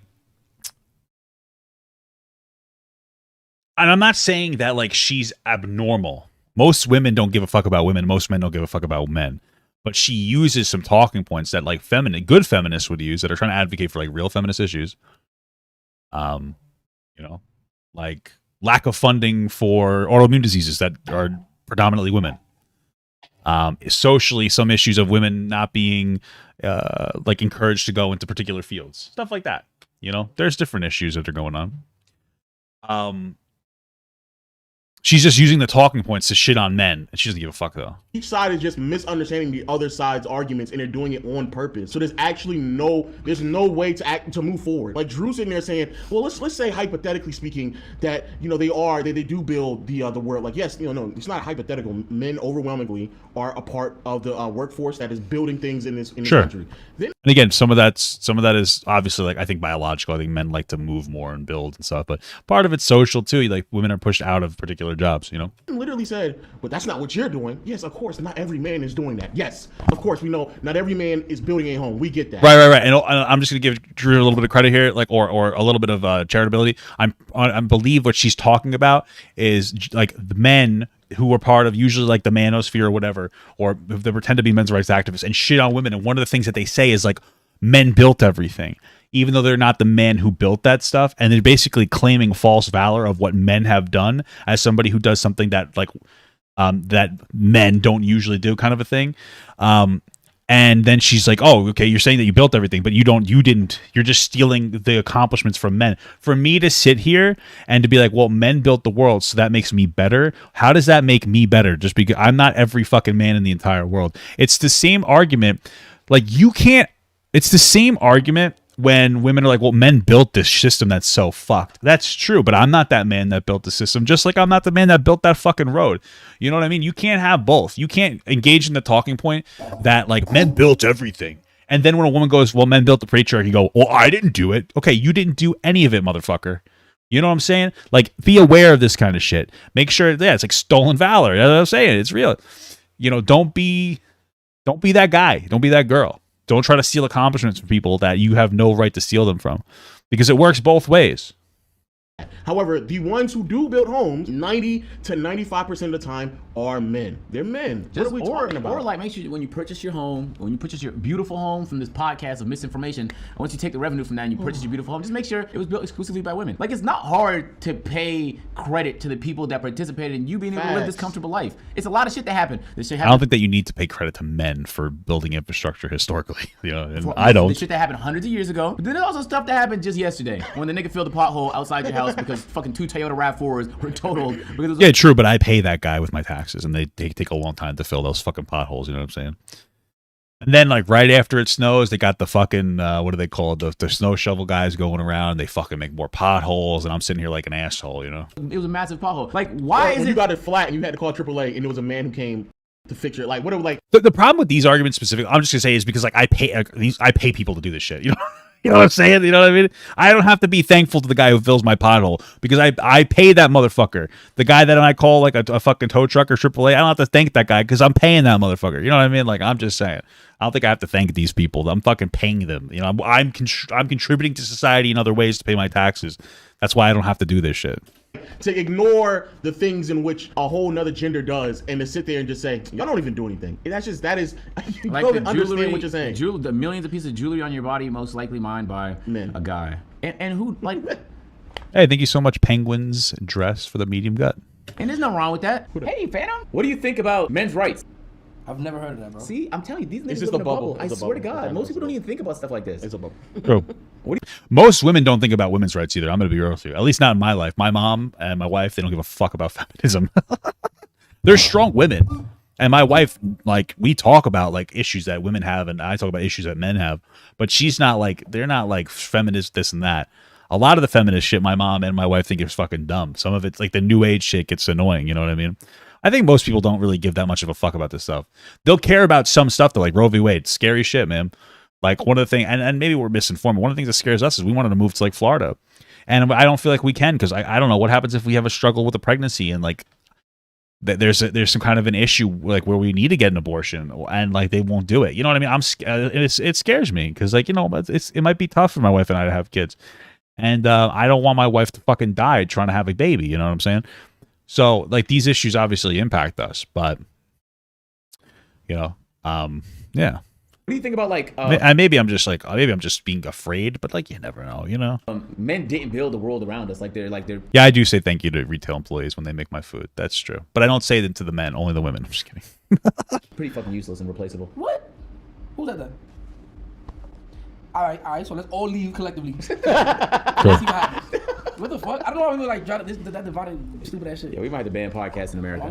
and I'm not saying that like she's abnormal. Most women don't give a fuck about women. Most men don't give a fuck about men. But she uses some talking points that like good feminists would use that are trying to advocate for like real feminist issues. Like lack of funding for autoimmune diseases that are predominantly women. Socially, some issues of women not being like encouraged to go into particular fields, stuff like that. You know, there's different issues that are going on. She's just using the talking points to shit on men, and she doesn't give a fuck though. Each side is just misunderstanding the other side's arguments, and they're doing it on purpose. So there's actually no way to move forward. Like Drew's sitting there saying, well, let's say hypothetically speaking that they do build the world. Like yes, no, it's not hypothetical. Men overwhelmingly are a part of the workforce that is building things in this country. Then, and again, some of that is obviously like I think biological. I think men like to move more and build and stuff, but part of it's social too. Like women are pushed out of particular jobs. Literally said, but that's not what you're doing. Yes, of course, not every man is doing that. Yes, of course, we know not every man is building a home. We get that. Right. And I'm just gonna give Drew a little bit of credit here, like or a little bit of charitability. I believe what she's talking about is like the men who were part of usually like the manosphere or whatever, or they pretend to be men's rights activists and shit on women. And one of the things that they say is like men built everything, even though they're not the men who built that stuff. And they're basically claiming false valor of what men have done as somebody who does something that like that men don't usually do, kind of a thing. And then she's like, oh, okay, you're saying that you built everything, but you didn't, you're just stealing the accomplishments from men. For me to sit here and to be like, well, men built the world, so that makes me better. How does that make me better? Just because I'm not every fucking man in the entire world. It's the same argument. Like it's the same argument when women are like, well, men built this system that's so fucked. That's true, but I'm not that man that built the system, just like I'm not the man that built that fucking road. You know what I mean? You can't have both. You can't engage in the talking point that like men built everything. And then when a woman goes, well, men built the patriarchy, you go, well, I didn't do it. Okay, you didn't do any of it, motherfucker. You know what I'm saying? Like, be aware of this kind of shit. Make sure, it's like stolen valor. You know what I'm saying? It's real. Don't be that guy. Don't be that girl. Don't try to steal accomplishments from people that you have no right to steal them from, because it works both ways. However, the ones who do build homes, 90 to 95% of the time are men. They're men. What are we talking about? Or like make sure when you purchase your home, when you purchase your beautiful home from this podcast of misinformation, once you take the revenue from that and you purchase your beautiful home, just make sure it was built exclusively by women. Like, it's not hard to pay credit to the people that participated in you being able to live this comfortable life. It's a lot of shit that happened. I don't think that you need to pay credit to men for building infrastructure historically. And I don't. The shit that happened hundreds of years ago. But then there's also stuff that happened just yesterday when the nigga filled the pothole outside your house because fucking 2 Toyota RAV4s were totaled. Yeah, true, but I pay that guy with my taxes, and they take a long time to fill those fucking potholes. You know what I'm saying? And then, like, right after it snows, they got the fucking what do they call it? The snow shovel guys going around. They fucking make more potholes, and I'm sitting here like an asshole. It was a massive pothole. Like, why is when you got it flat and you had to call AAA, and there was a man who came to fix it? Like, what? Like the problem with these arguments specifically, I'm just gonna say, is because like I pay people to do this shit. You know what I'm saying? You know what I mean? I don't have to be thankful to the guy who fills my pothole because I pay that motherfucker. The guy that I call like a fucking tow truck or AAA, I don't have to thank that guy because I'm paying that motherfucker. You know what I mean? Like, I'm just saying. I don't think I have to thank these people. I'm fucking paying them. I'm contributing to society in other ways to pay my taxes. That's why I don't have to do this shit. To ignore the things in which a whole nother gender does, and to sit there and just say, y'all don't even do anything. That is you like don't the understand what you're saying. The millions of pieces of jewelry on your body, most likely mined by men. A guy. And who, like... Hey, thank you so much, Penguins Dress, for the medium gut. And there's nothing wrong with that. Hey, Phantom, what do you think about men's rights? I've never heard of that, bro. See, I'm telling you, these niggas just live in a a bubble. bubble. I swear to God, most people don't even think about stuff like this. It's a bubble. True. Most women don't think about women's rights either. I'm going to be real with you. At least not in my life. My mom and my wife, they don't give a fuck about feminism. They're strong women. And my wife, like, we talk about like issues that women have, and I talk about issues that men have. But she's not like, they're not like feminist this and that. A lot of the feminist shit my mom and my wife think is fucking dumb. Some of it's like the new age shit gets annoying. You know what I mean? I think most people don't really give that much of a fuck about this stuff. They'll care about some stuff though, like Roe v. Wade. Scary shit, man. Like, one of the things, and maybe we're misinformed, one of the things that scares us is we wanted to move to like Florida. And I don't feel like we can, because I don't know what happens if we have a struggle with a pregnancy and like there's some kind of an issue like where we need to get an abortion and like they won't do it. You know what I mean? It scares me because like, it might be tough for my wife and I to have kids. And I don't want my wife to fucking die trying to have a baby. You know what I'm saying? So like these issues obviously impact us, but yeah. What do you think about like? Maybe I'm just being afraid, but like you never know. Men didn't build the world around us. Like they're. Yeah, I do say thank you to retail employees when they make my food. That's true, but I don't say that to the men, only the women. I'm just kidding. Pretty fucking useless and replaceable. What? Who's that then? All right. So let's all leave collectively. Let's see what happens. What the fuck? I don't know why we like try to that divided stupid ass shit. Yeah, we might have to ban podcasts in America.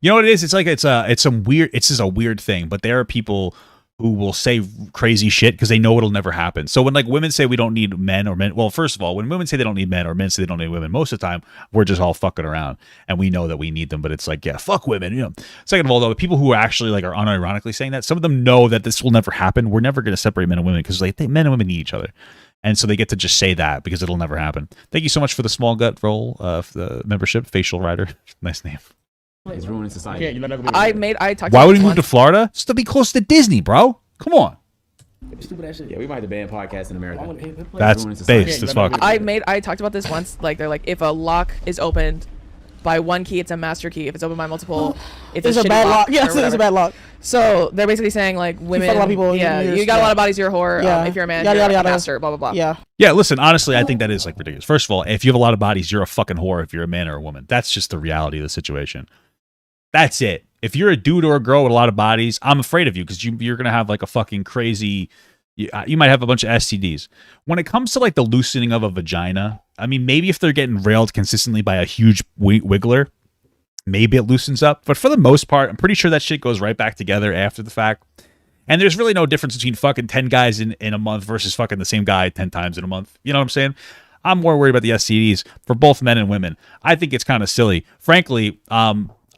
You know what it is? It's like it's some weird. It's just a weird thing. But there are people who will say crazy shit because they know it'll never happen. So when like women say we don't need men or men, well, first of all, when women say they don't need men or men say they don't need women, most of the time we're just all fucking around and we know that we need them. But it's like, yeah, fuck women. You know. Second of all, though, the people who actually like are unironically saying that, some of them know that this will never happen. We're never going to separate men and women because like men and women need each other. And so they get to just say that because it'll never happen. Thank you so much for the small gut roll of the membership, Facial Rider. Nice name. It's ruining society. You're not gonna be I talked. Why would he move to Florida? Just to be close to Disney, bro. Come on. Stupid ass shit. Yeah, we might have to ban podcasts in America. That's ruining society. based as fuck. I talked about this once. Like they're like, if a lock is opened by one key, it's a master key. If it's opened by multiple, it's a a shitty bad lock. or Yes, it's whatever. a bad lock. So they're basically saying like women. fuck a lot of people, yeah, you're you got a lot yeah. of bodies, you're a whore. Yeah. If you're a man, Yada, you're yada, a yada. master. Blah blah blah. Yeah. Yeah, listen, honestly, I think that is like ridiculous. First of all, if you have a lot of bodies, you're a fucking whore if you're a man or a woman. That's just the reality of the situation. That's it. If you're a dude or a girl with a lot of bodies, I'm afraid of you because you're going to have like a fucking crazy, you might have a bunch of STDs. When it comes to like the loosening of a vagina, I mean, maybe if they're getting railed consistently by a huge wiggler, maybe it loosens up. But for the most part, I'm pretty sure that shit goes right back together after the fact. And there's really no difference between fucking 10 guys in a month versus fucking the same guy 10 times in a month. You know what I'm saying? I'm more worried about the STDs for both men and women. I think it's kind of silly. Frankly,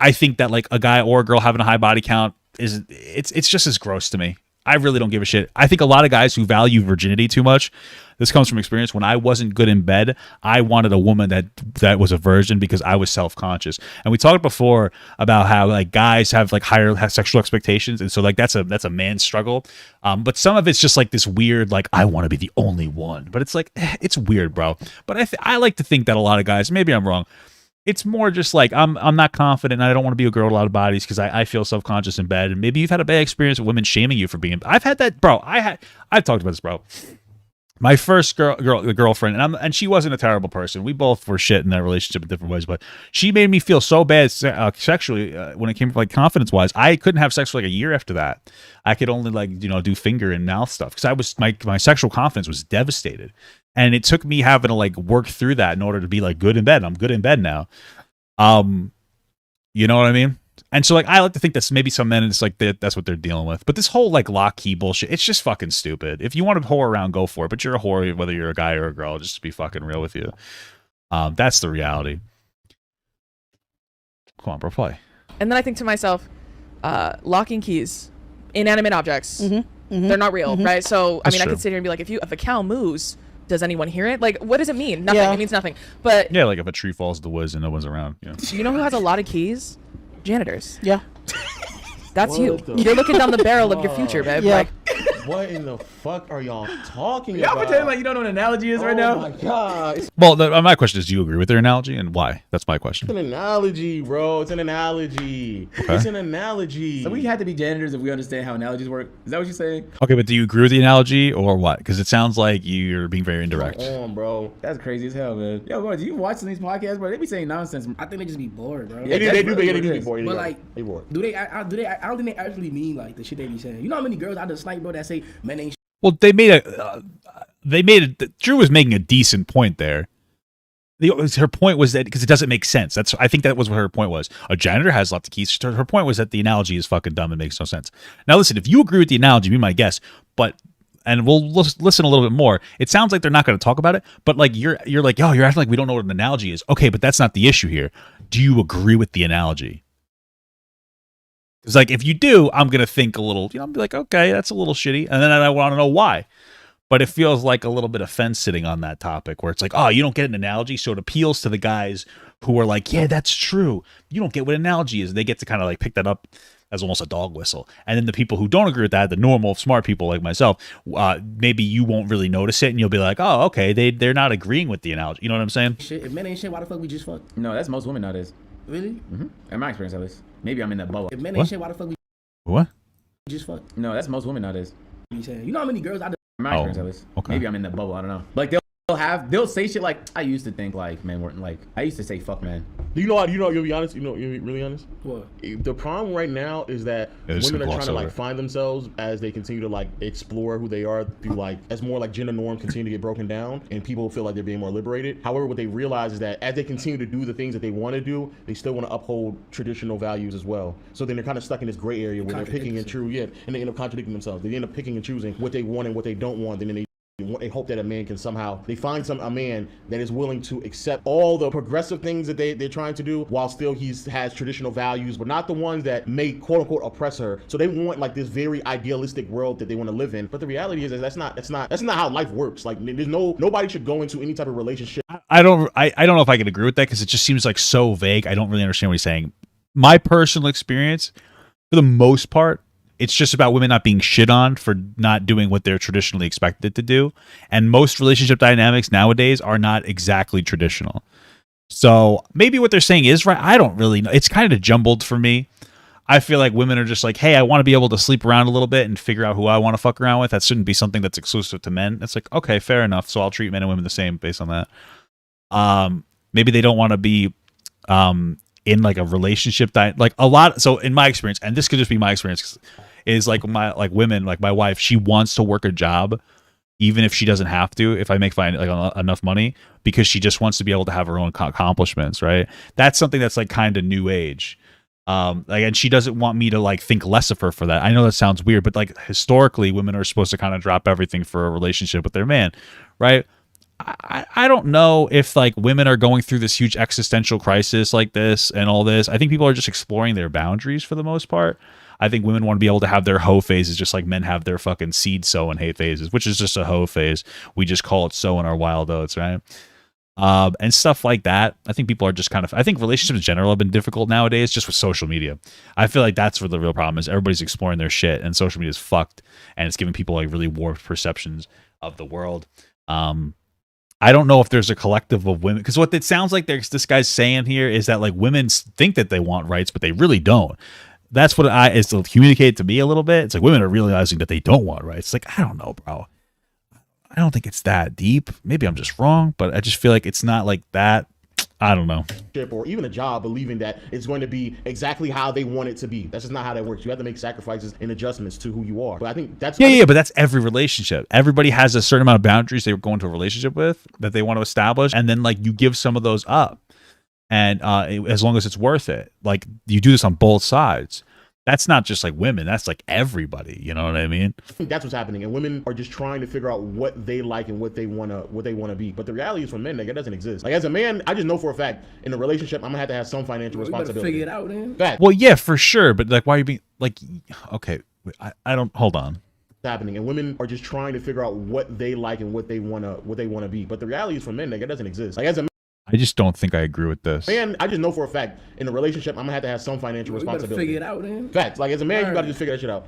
I think that like a guy or a girl having a high body count it's just as gross to me. I really don't give a shit. I think a lot of guys who value virginity too much, this comes from experience. When I wasn't good in bed, I wanted a woman that was a virgin because I was self-conscious. And we talked before about how like guys have like higher sexual expectations, and so like that's a man's struggle. But some of it's just like this weird like I want to be the only one. But it's like it's weird, bro. But I like to think that a lot of guys, maybe I'm wrong, it's more just like I'm not confident and I don't want to be a girl with a lot of bodies because I feel self-conscious in bed. And maybe you've had a bad experience with women shaming you for being. I've had that, bro. I've talked about this, bro. My first girlfriend, and she wasn't a terrible person. We both were shit in that relationship in different ways, but she made me feel so bad sexually when it came to like confidence-wise. I couldn't have sex for like a year after that. I could only like do finger and mouth stuff because I was my sexual confidence was devastated. And it took me having to like work through that in order to be like good in bed. I'm good in bed now. You know what I mean? And so like I like to think that maybe some men it's like that's what they're dealing with. But this whole like lock key bullshit, it's just fucking stupid. If you want to whore around, go for it. But you're a whore whether you're a guy or a girl, just to be fucking real with you. That's the reality. Come on, bro, play. And then I think to myself, locking keys, inanimate objects, Mm-hmm. they're not real, right? So That's I mean, true. I could sit here and be like, if a cow moos, does anyone hear it? Like, what does it mean? Nothing. Yeah. It means nothing. But Yeah, like if a tree falls in the woods and no one's around. You know? you know who has a lot of keys? Janitors. Yeah. That's What you. the You're looking down the barrel of your future, babe. Yeah. Like, What in the fuck are y'all talking Y'all about? pretend like you don't know what an analogy is right now. Oh my god, it's Well, my question is, do you agree with their analogy and why? That's my question. an analogy, bro. It's an analogy. Okay. It's an analogy. So we had to be janitors if we understand how analogies work. Is that what you're saying? Okay, but do you agree with the analogy or what? Because it sounds like you're being very indirect. Come on, bro. That's crazy as hell, man. Yo, bro, do you watch these podcasts, bro? They be saying nonsense. I think they just be bored, bro. Yeah, They do really be what it is. bored. But like, they bored. do they? I don't think they actually mean like the shit they be saying. You know how many girls I just like, bro, that say men ain't. Well, Drew was making a decent point there. Her point was that because it doesn't make sense. I think that was what her point was. A janitor has lots of keys. Her point was that the analogy is fucking dumb and makes no sense. Now, listen, if you agree with the analogy, be my guest. And we'll listen a little bit more. It sounds like they're not going to talk about it, but like you're like, oh, you're acting like we don't know what an analogy is. Okay, but that's not the issue here. Do you agree with the analogy? Because like if you do, I'm gonna think a little. I'll be like, okay, that's a little shitty, and then I want to know why. But it feels like a little bit of fence sitting on that topic, where it's like, oh, you don't get an analogy, so it appeals to the guys who are like, yeah, that's true. You don't get what an analogy is. They get to kind of like pick that up as almost a dog whistle. And then the people who don't agree with that, the normal smart people like myself, maybe you won't really notice it, and you'll be like, oh, okay, they're not agreeing with the analogy. You know what I'm saying? Shit, if men ain't shit, why the fuck we just fuck? No, that's most women nowadays. Really? Mm-hmm. In my experience, at least. Maybe I'm in that bubble. If men What? ain't shit, why the fuck we What? just fuck? No, that's most women nowadays. Be saying. You know how many girls I just. In my experience, at least. okay. Maybe I'm in that bubble. I don't know. Like they'll they'll say shit like, I used to think like men weren't like, I used to say fuck man. You'll be honest, you'll be really honest. What? The problem right now is that women are trying to like find themselves as they continue to like explore who they are through like, as more like gender norms continue to get broken down and people feel like they're being more liberated. However, what they realize is that as they continue to do the things that they want to do, they still want to uphold traditional values as well. So then they're kind of stuck in this gray area where they're picking and choosing, and they end up contradicting themselves. They end up picking and choosing what they want and what they don't want. Then they hope that a man can somehow, they find a man that is willing to accept all the progressive things that they're trying to do while still has traditional values, but not the ones that may quote unquote oppress her. So they want like this very idealistic world that they want to live in. But the reality is that that's not how life works. Like there's nobody should go into any type of relationship. I don't know if I can agree with that because it just seems like so vague. I don't really understand what he's saying. My personal experience, for the most part, it's just about women not being shit on for not doing what they're traditionally expected to do. And most relationship dynamics nowadays are not exactly traditional. So maybe what they're saying is right. I don't really know. It's kind of jumbled for me. I feel like women are just like, hey, I want to be able to sleep around a little bit and figure out who I want to fuck around with. That shouldn't be something that's exclusive to men. It's like, okay, fair enough. So I'll treat men and women the same based on that. Maybe they don't want to be in like a relationship like a lot. So in my experience, and this could just be my experience, is like women, like my wife, she wants to work a job even if she doesn't have to, if I make enough money, because she just wants to be able to have her own accomplishments, right? That's something that's like kind of new age. And she doesn't want me to like think less of her for that. I know that sounds weird, but like historically women are supposed to kind of drop everything for a relationship with their man, right? I don't know if like women are going through this huge existential crisis like this and all this. I think people are just exploring their boundaries for the most part. I think women want to be able to have their hoe phases just like men have their fucking seed sow and hate phases, which is just a hoe phase. We just call it sowing our wild oats, right? And stuff like that. I think people are just I think relationships in general have been difficult nowadays just with social media. I feel like that's where the real problem is. Everybody's exploring their shit and social media is fucked and it's giving people like really warped perceptions of the world. I don't know if there's a collective of women, because what it sounds like this guy's saying here is that like women think that they want rights, but they really don't. That's what is to communicate to me a little bit. It's like women are realizing that they don't want rights. It's like, I don't know, bro. I don't think it's that deep. Maybe I'm just wrong, but I just feel like it's not like that. I don't know. Or even a job, believing that it's going to be exactly how they want it to be. That's just not how that works. You have to make sacrifices and adjustments to who you are. But I think that's but that's every relationship. Everybody has a certain amount of boundaries they go into a relationship with that they want to establish, and then like you give some of those up, and as long as it's worth it, like you do this on both sides. That's not just like women. That's like everybody. You know what I mean? I think that's what's happening, and women are just trying to figure out what they like and what they wanna be. But the reality is, for men, like, it doesn't exist. Like as a man, I just know for a fact in a relationship, I'm gonna have to have some financial responsibility. Figure it out, man. Fact. Well, yeah, for sure. But like, why are you being like? Okay, I don't. Hold on. Happening, and women are just trying to figure out what they like and what they wanna be. But the reality is, for men, like, it doesn't exist. Like as a I just don't think I agree with this. man, I just know for a fact in a relationship, I'm gonna have to have some financial responsibility. Figure it out, man. Facts. Like as a man, you gotta just figure that shit out.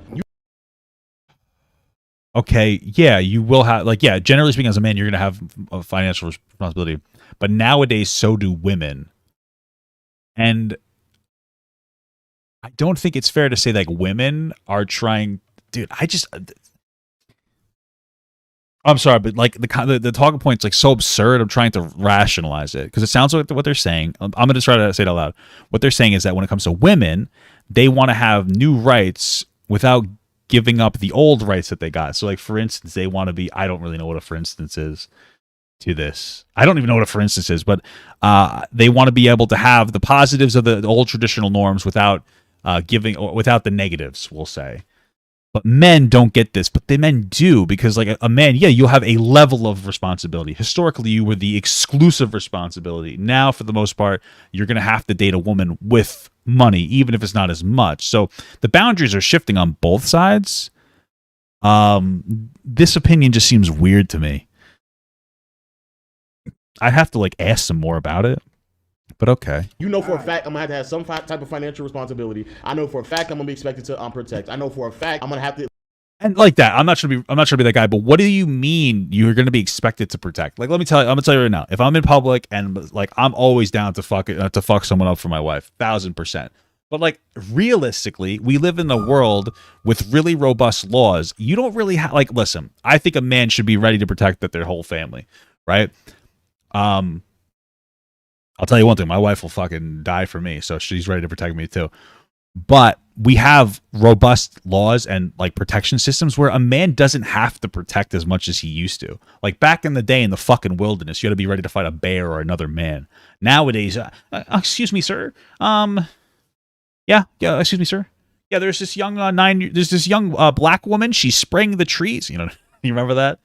Okay, yeah, you will have, like, yeah, generally speaking, as a man, you're going to have a financial responsibility. But nowadays, so do women. And I don't think it's fair to say, like, women are trying... Dude, I'm sorry, but, like, the talking point's, like, so absurd, I'm trying to rationalize it. Because it sounds like what they're saying... I'm going to try to say it out loud. What they're saying is that when it comes to women, they want to have new rights without giving up the old rights that they got. So, like, for instance, they want to be... I don't really know what a for instance is to this. I don't even know what a for instance is, but they want to be able to have the positives of the old traditional norms without without the negatives, we'll say. But men don't get this, but the men do, because like a man, yeah, you'll have a level of responsibility. Historically, you were the exclusive responsibility. Now, for the most part, you're going to have to date a woman with money, even if it's not as much. So the boundaries are shifting on both sides. This opinion just seems weird to me. I have to like ask some more about it. But okay. You know for a fact I'm gonna have to have some type of financial responsibility. I know for a fact I'm gonna be expected to protect. I know for a fact I'm gonna have to. And like that, I'm not trying to be that guy. But what do you mean you're gonna be expected to protect? Like, let me tell you. I'm gonna tell you right now. If I'm in public and like I'm always down to fuck someone up for my wife, 1000%. But like realistically, we live in a world with really robust laws. You don't really have like. Listen, I think a man should be ready to protect their whole family. right? I'll tell you one thing, my wife will fucking die for me, so she's ready to protect me too. But we have robust laws and like protection systems where a man doesn't have to protect as much as he used to. Like back in the day in the fucking wilderness, you had to be ready to fight a bear or another man. Nowadays, excuse me, sir. Yeah, excuse me, sir. Yeah, there's this young black woman. She's spraying the trees. You know, you remember that?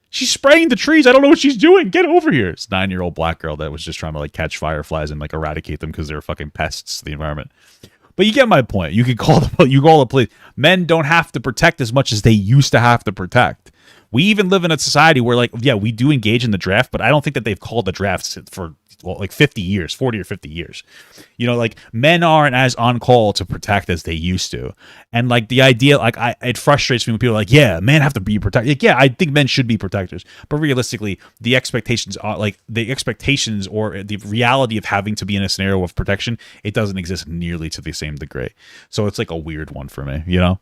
She's spraying the trees. I don't know what she's doing. Get over here. It's a 9-year-old black girl that was just trying to like catch fireflies and like eradicate them because they're fucking pests to the environment. But you get my point. You can call the police. Men don't have to protect as much as they used to have to protect. We even live in a society where, like, yeah, we do engage in the draft, but I don't think that they've called the drafts for like 50 years, 40 or 50 years. You know, like men aren't as on call to protect as they used to. And like the idea, like it frustrates me when people are like, yeah, men have to be protected. Like, yeah, I think men should be protectors. But realistically, the expectations are or the reality of having to be in a scenario of protection, it doesn't exist nearly to the same degree. So it's like a weird one for me, you know?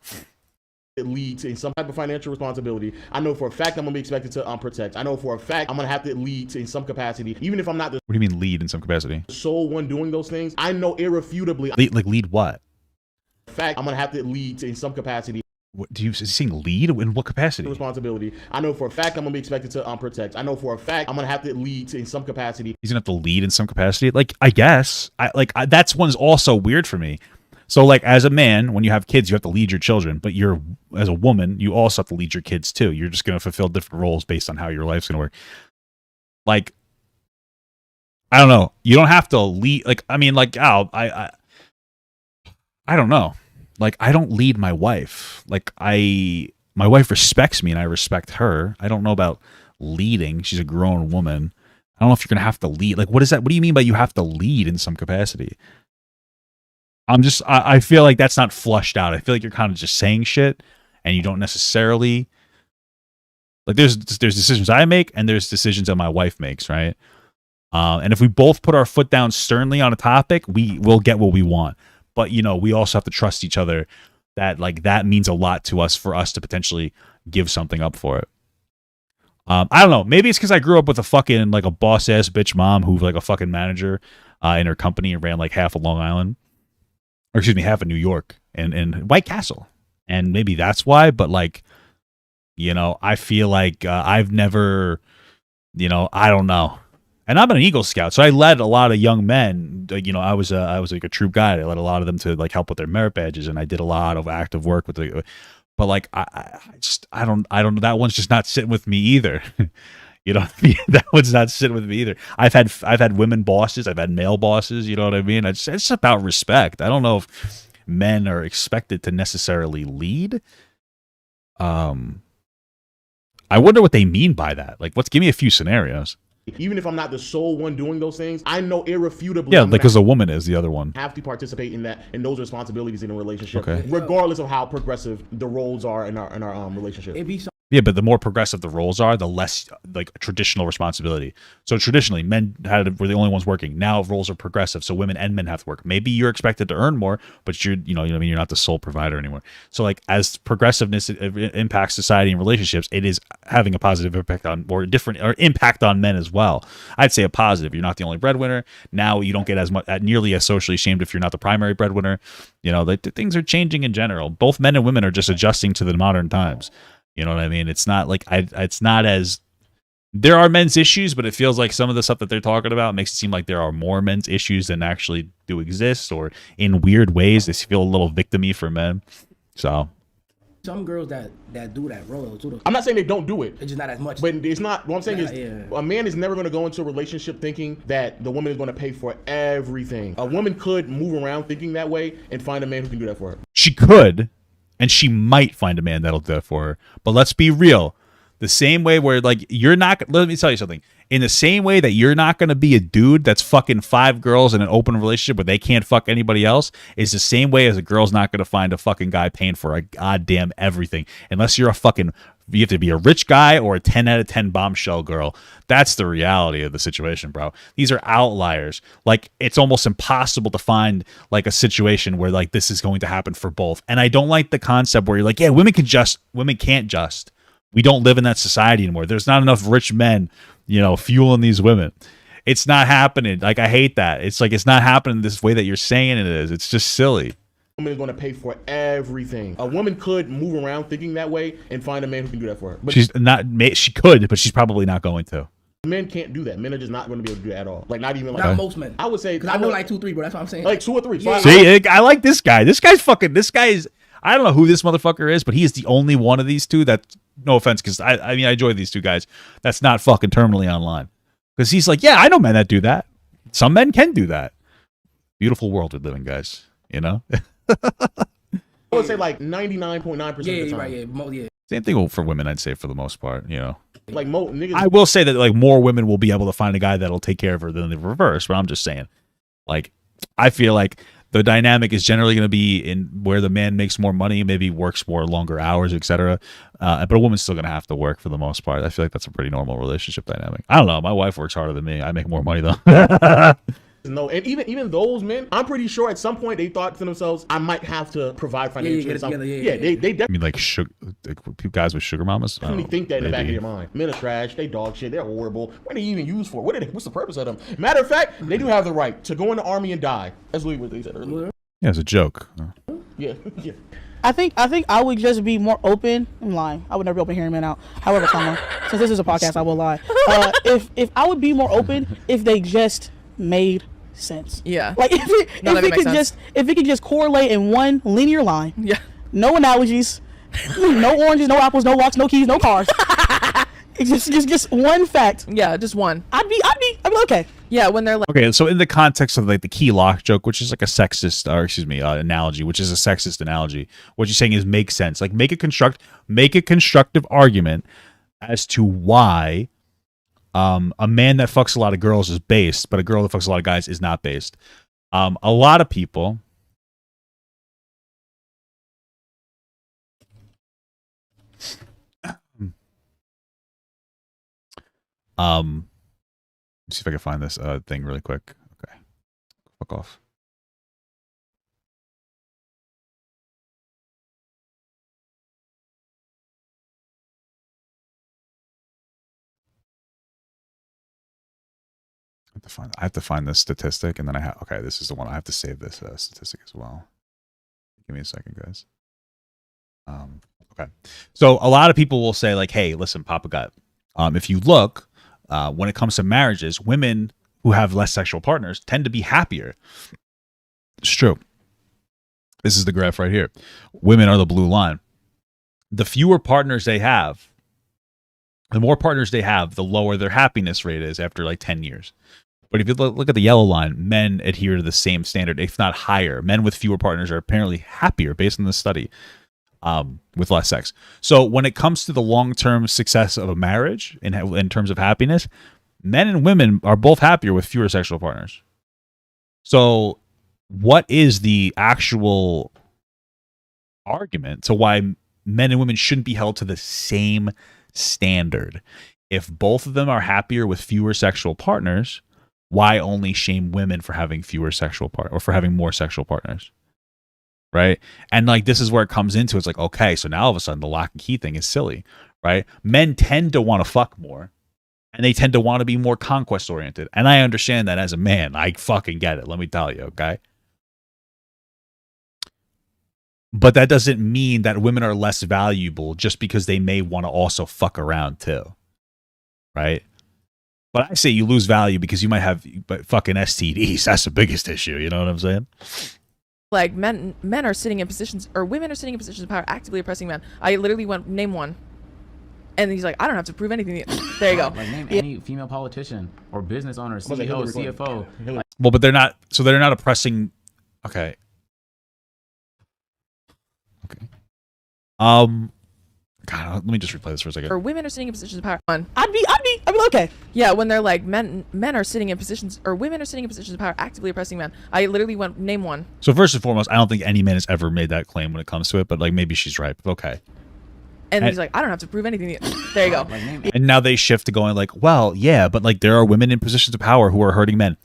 It leads to some type of financial responsibility. I know for a fact I'm gonna be expected to protect. I know for a fact I'm gonna have to lead in some capacity, even if I'm not the. What do you mean lead in some capacity? Sole one doing those things. I know irrefutably. Lead what? In fact, I'm gonna have to lead in some capacity. What do you saying lead in what capacity? Responsibility. I know for a fact I'm gonna be expected to protect. I know for a fact I'm gonna have to lead in some capacity. He's gonna have to lead in some capacity. Like I guess that's one's also weird for me. So, like, as a man, when you have kids, you have to lead your children. But as a woman, you also have to lead your kids, too. You're just going to fulfill different roles based on how your life's going to work. Like, I don't know. You don't have to lead. Like, I mean, like, I don't know. Like, I don't lead my wife. Like, my wife respects me and I respect her. I don't know about leading. She's a grown woman. I don't know if you're going to have to lead. Like, what is that? What do you mean by you have to lead in some capacity? I feel like that's not flushed out. I feel like you're kind of just saying shit and you don't necessarily like there's decisions I make and there's decisions that my wife makes, right? And if we both put our foot down sternly on a topic, we will get what we want. But, you know, we also have to trust each other that like that means a lot to us for us to potentially give something up for it. I don't know. Maybe it's because I grew up with a fucking like a boss ass bitch mom who's like a fucking manager in her company and ran like half of Long Island. Or excuse me, half of New York and White Castle. And maybe that's why, but like, you know, I feel like I've never, you know, I don't know. And I'm an Eagle Scout, so I led a lot of young men. You know, I was like a troop guide. I led a lot of them to like help with their merit badges, and I did a lot of active work with the. But like, I don't know. That one's just not sitting with me either. You know what I mean? That one's not sitting with me either. I've had women bosses. I've had male bosses. You know what I mean? It's about respect. I don't know if men are expected to necessarily lead. I wonder what they mean by that. Like, give me a few scenarios. Even if I'm not the sole one doing those things, I know irrefutably. Yeah, because a woman is the other one. Have to participate in those responsibilities in a relationship, okay. Regardless of how progressive the roles are in our relationship. Yeah, but the more progressive the roles are, the less like traditional responsibility. So traditionally, men were the only ones working. Now roles are progressive, so women and men have to work. Maybe you're expected to earn more, but you're not the sole provider anymore. So like as progressiveness impacts society and relationships, it is having a positive impact on impact on men as well. I'd say a positive. You're not the only breadwinner. Now you don't get nearly as socially shamed if you're not the primary breadwinner. You know, things are changing in general. Both men and women are just adjusting to the modern times. You know what I mean? It's not like it's not as there are men's issues, but it feels like some of the stuff that they're talking about makes it seem like there are more men's issues than actually do exist, or in weird ways they feel a little victim-y for men. So some girls that do that role too. I'm not saying they don't do it. It's just not as much. But it's not. What I'm saying a man is never going to go into a relationship thinking that the woman is going to pay for everything. A woman could move around thinking that way and find a man who can do that for her. She could. And she might find a man that'll do it for her. But let's be real. The same way where, like, you're not... Let me tell you something. In the same way that you're not going to be a dude that's fucking 5 girls in an open relationship where they can't fuck anybody else, is the same way as a girl's not going to find a fucking guy paying for a goddamn everything. Unless you're a fucking... You have to be a rich guy or a 10 out of 10 bombshell girl. That's the reality of the situation, bro. These are outliers. Like, it's almost impossible to find like a situation where like this is going to happen for both. And I don't like the concept where you're like, yeah, women can't just. We don't live in that society anymore. There's not enough rich men fueling these women. It's not happening. Like, I hate that. It's like, it's not happening this way that you're saying it is. It's just silly. Woman is going to pay for everything. A woman could move around thinking that way and find a man who can do that for her. But she could, but she's probably not going to. Men can't do that. Men are just not going to be able to do that at all. Like, not even like. Not most men. I would say. Because I know like 2, 3, bro. That's what I'm saying. Like 2 or 3. Yeah. See, I like this guy. This guy's, I don't know who this motherfucker is, but he is the only one of these two that, no offense, because I enjoy these two guys, that's not fucking terminally online. Because he's like, yeah, I know men that do that. Some men can do that. Beautiful world we live in, guys. I would say like 99.9% of the time. Right, yeah. Same thing for women, I'd say, for the most part, Like niggas. I will say that like more women will be able to find a guy that'll take care of her than the reverse, but I'm just saying, like, I feel like the dynamic is generally going to be in where the man makes more money, maybe works more longer hours, etc. But a woman's still going to have to work for the most part. I feel like that's a pretty normal relationship dynamic. I don't know. My wife works harder than me. I make more money though. No, and even those men, I'm pretty sure at some point they thought to themselves, I might have to provide financially. They definitely. I mean, like guys with sugar mamas. Think that in the back of your mind. Men are trash. They dog shit. They're horrible. What are they even used for? What's the purpose of them? Matter of fact, they do have the right to go in the army and die. That's literally what they said earlier. Yeah, it's a joke. Yeah. I think I would just be more open. I'm lying. I would never be open hearing men out. However, since this is a podcast, I will lie. If I would be more open if they just made sense. Yeah. Like if it could just correlate in one linear line. Yeah. No analogies. No oranges, no apples, no locks, no keys, no cars. It's just one fact. Yeah, just one. I'd be okay. Yeah, when they're like, okay, so in the context of like the key lock joke, which is like a sexist, analogy, which is a sexist analogy, what you're saying is make sense. Like make a constructive argument as to why a man that fucks a lot of girls is based, but a girl that fucks a lot of guys is not based. A lot of people. Let me see if I can find this thing really quick. Okay. Fuck off. I have to find this statistic, and then okay, this is the one. I have to save this statistic as well. Give me a second, guys. Okay. So a lot of people will say like, hey, listen, Papa Gut, if you look, when it comes to marriages, women who have less sexual partners tend to be happier. It's true. This is the graph right here. Women are the blue line. The fewer partners they have, the more partners they have, the lower their happiness rate is after like 10 years. But if you look at the yellow line, men adhere to the same standard, if not higher. Men with fewer partners are apparently happier based on this study with less sex. So when it comes to the long-term success of a marriage in terms of happiness, men and women are both happier with fewer sexual partners. So what is the actual argument to why men and women shouldn't be held to the same standard? If both of them are happier with fewer sexual partners, why only shame women for having fewer sexual or for having more sexual partners? Right? And like this is where it comes into, it's like, okay, so now all of a sudden the lock and key thing is silly, right? Men tend to want to fuck more, and they tend to want to be more conquest oriented. And I understand that as a man. I fucking get it. Let me tell you, okay? But that doesn't mean that women are less valuable just because they may want to also fuck around too. Right? But I say you lose value because you might have fucking STDs. That's the biggest issue. You know what I'm saying? like men are sitting in positions, or women are sitting in positions of power, actively oppressing men. I literally went, name one. And he's like, I don't have to prove anything. There you go. Like name any female politician or business owner, CEO, CFO. Well, but they're not. So they're not oppressing. Okay. Okay. God, let me just replay this for a second. Or women are sitting in positions of power. I'd be okay. Yeah, when they're like men are sitting in positions, or women are sitting in positions of power, actively oppressing men. I literally went, name one. So first and foremost, I don't think any man has ever made that claim when it comes to it, but like maybe she's right. Okay. And he's like, I don't have to prove anything. There you go. And now they shift to going like, well, yeah, but like there are women in positions of power who are hurting men.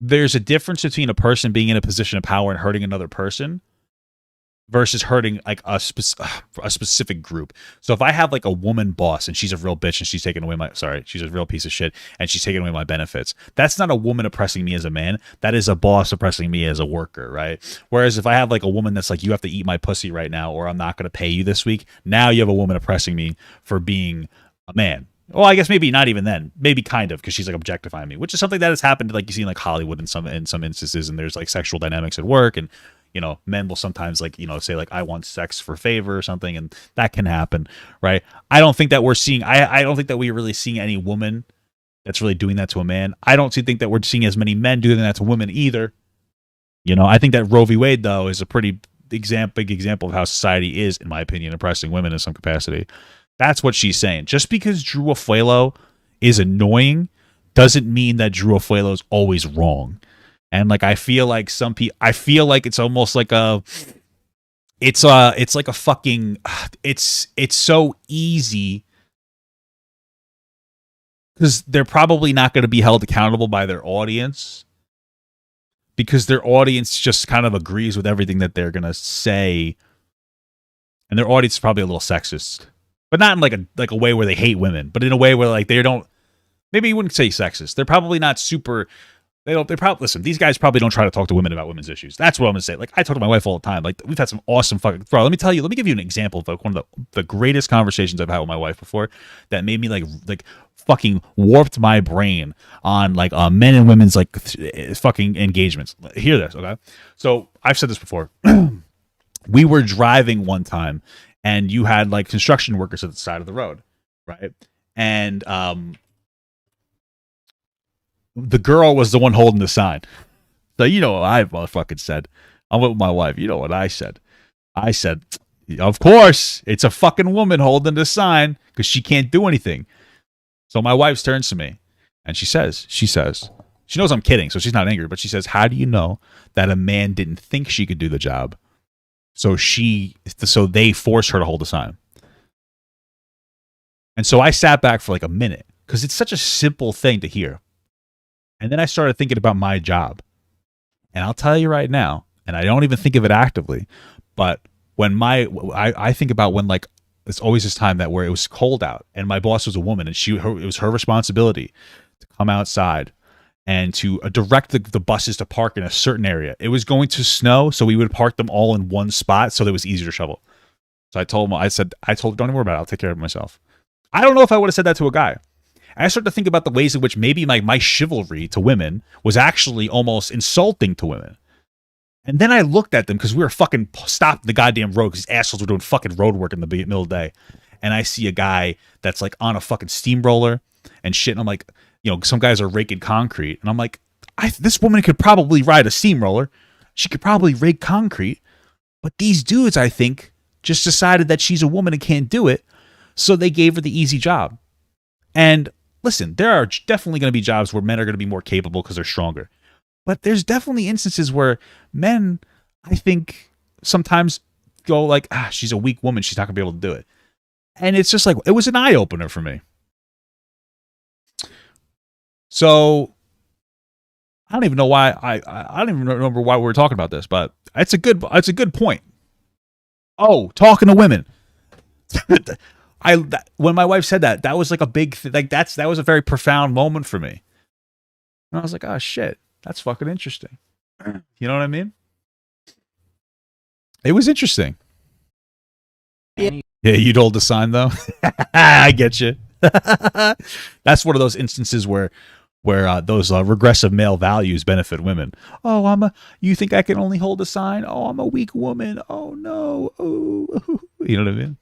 There's a difference between a person being in a position of power and hurting another person versus hurting like a specific group. So if I have like a woman boss and she's a real bitch and she's taking away she's a real piece of shit and she's taking away my benefits, that's not a woman oppressing me as a man. That is a boss oppressing me as a worker, right? Whereas if I have like a woman that's like, you have to eat my pussy right now or I'm not going to pay you this week, now you have a woman oppressing me for being a man. Well, I guess maybe not even then. Maybe kind of, because she's like objectifying me, which is something that has happened, like you see in like Hollywood in some instances, and there's like sexual dynamics at work, and men will sometimes like say like I want sex for favor or something, and that can happen, right? I don't think that we're seeing. I don't think that we're really seeing any woman that's really doing that to a man. I don't think that we're seeing as many men doing that to women either. I think that Roe v. Wade though is a pretty big example of how society is, in my opinion, oppressing women in some capacity. That's what she's saying. Just because Drew Afualo is annoying doesn't mean that Drew Afualo is always wrong. And like I feel like it's almost like it's like a fucking it's so easy because they're probably not going to be held accountable by their audience because their audience just kind of agrees with everything that they're going to say, and their audience is probably a little sexist. But not in like a way where they hate women, but in a way where like they don't. Maybe you wouldn't say sexist. They're probably not super. They probably listen. These guys probably don't try to talk to women about women's issues. That's what I'm gonna say. Like I talk to my wife all the time. Like we've had some awesome fucking. Bro, let me tell you. Let me give you an example of like one of the greatest conversations I've had with my wife before that made me like fucking warped my brain on like men and women's like fucking engagements. Hear this, okay? So I've said this before. We were driving one time. And you had like construction workers at the side of the road, right? And the girl was the one holding the sign. So you know what I fucking said. I'm with my wife. You know what I said. I said, of course, it's a fucking woman holding the sign because she can't do anything. So my wife turns to me and she says, she knows I'm kidding, so she's not angry, but she says, how do you know that a man didn't think she could do the job? So they forced her to hold the sign. And so I sat back for like a minute because it's such a simple thing to hear. And then I started thinking about my job. And I'll tell you right now, and I don't even think of it actively, but when I think about when like it's always this time that where it was cold out and my boss was a woman and it was her responsibility to come outside and to direct the buses to park in a certain area. It was going to snow, so we would park them all in one spot so that it was easier to shovel. So I told him, don't even worry about it. I'll take care of it myself. I don't know if I would have said that to a guy. And I started to think about the ways in which maybe my chivalry to women was actually almost insulting to women. And then I looked at them because we were fucking stopped the goddamn road because these assholes were doing fucking road work in the middle of the day. And I see a guy that's like on a fucking steamroller and shit. And I'm like, some guys are raking concrete. And I'm like, this woman could probably ride a steamroller. She could probably rake concrete. But these dudes, I think, just decided that she's a woman and can't do it. So they gave her the easy job. And listen, there are definitely going to be jobs where men are going to be more capable because they're stronger. But there's definitely instances where men, I think, sometimes go like, she's a weak woman. She's not going to be able to do it. And it's just like, it was an eye-opener for me. So I don't even know why I don't even remember why we were talking about this, but it's a good point. Oh, talking to women. When my wife said that was like a big like that was a very profound moment for me. And I was like, oh shit, that's fucking interesting. You know what I mean? It was interesting. Yeah, you'd hold the sign though. I get you. That's one of those instances where those regressive male values benefit women. Oh, you think I can only hold a sign? Oh, I'm a weak woman. Oh no. Oh, you know what I mean?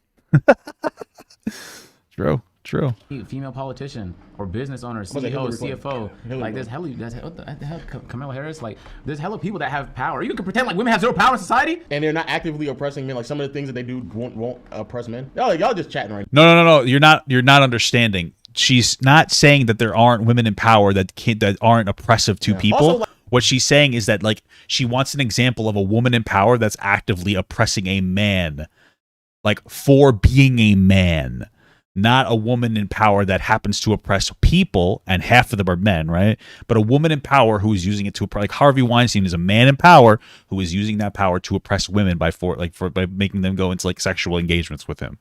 True. Female politician or business owner, CEO, CFO. Like there's what the hell, Kamala Harris. Like there's hella people that have power. You can pretend like women have zero power in society, and they're not actively oppressing men. Like some of the things that they do won't oppress men. Y'all just chatting right now. No. You're not understanding. She's not saying that there aren't women in power that aren't oppressive to people. Also, what she's saying is that like she wants an example of a woman in power that's actively oppressing a man, like for being a man. not a woman in power that happens to oppress people, and half of them are men, right? But a woman in power who is using it to oppress, like Harvey Weinstein is a man in power who is using that power to oppress women by making them go into like sexual engagements with him.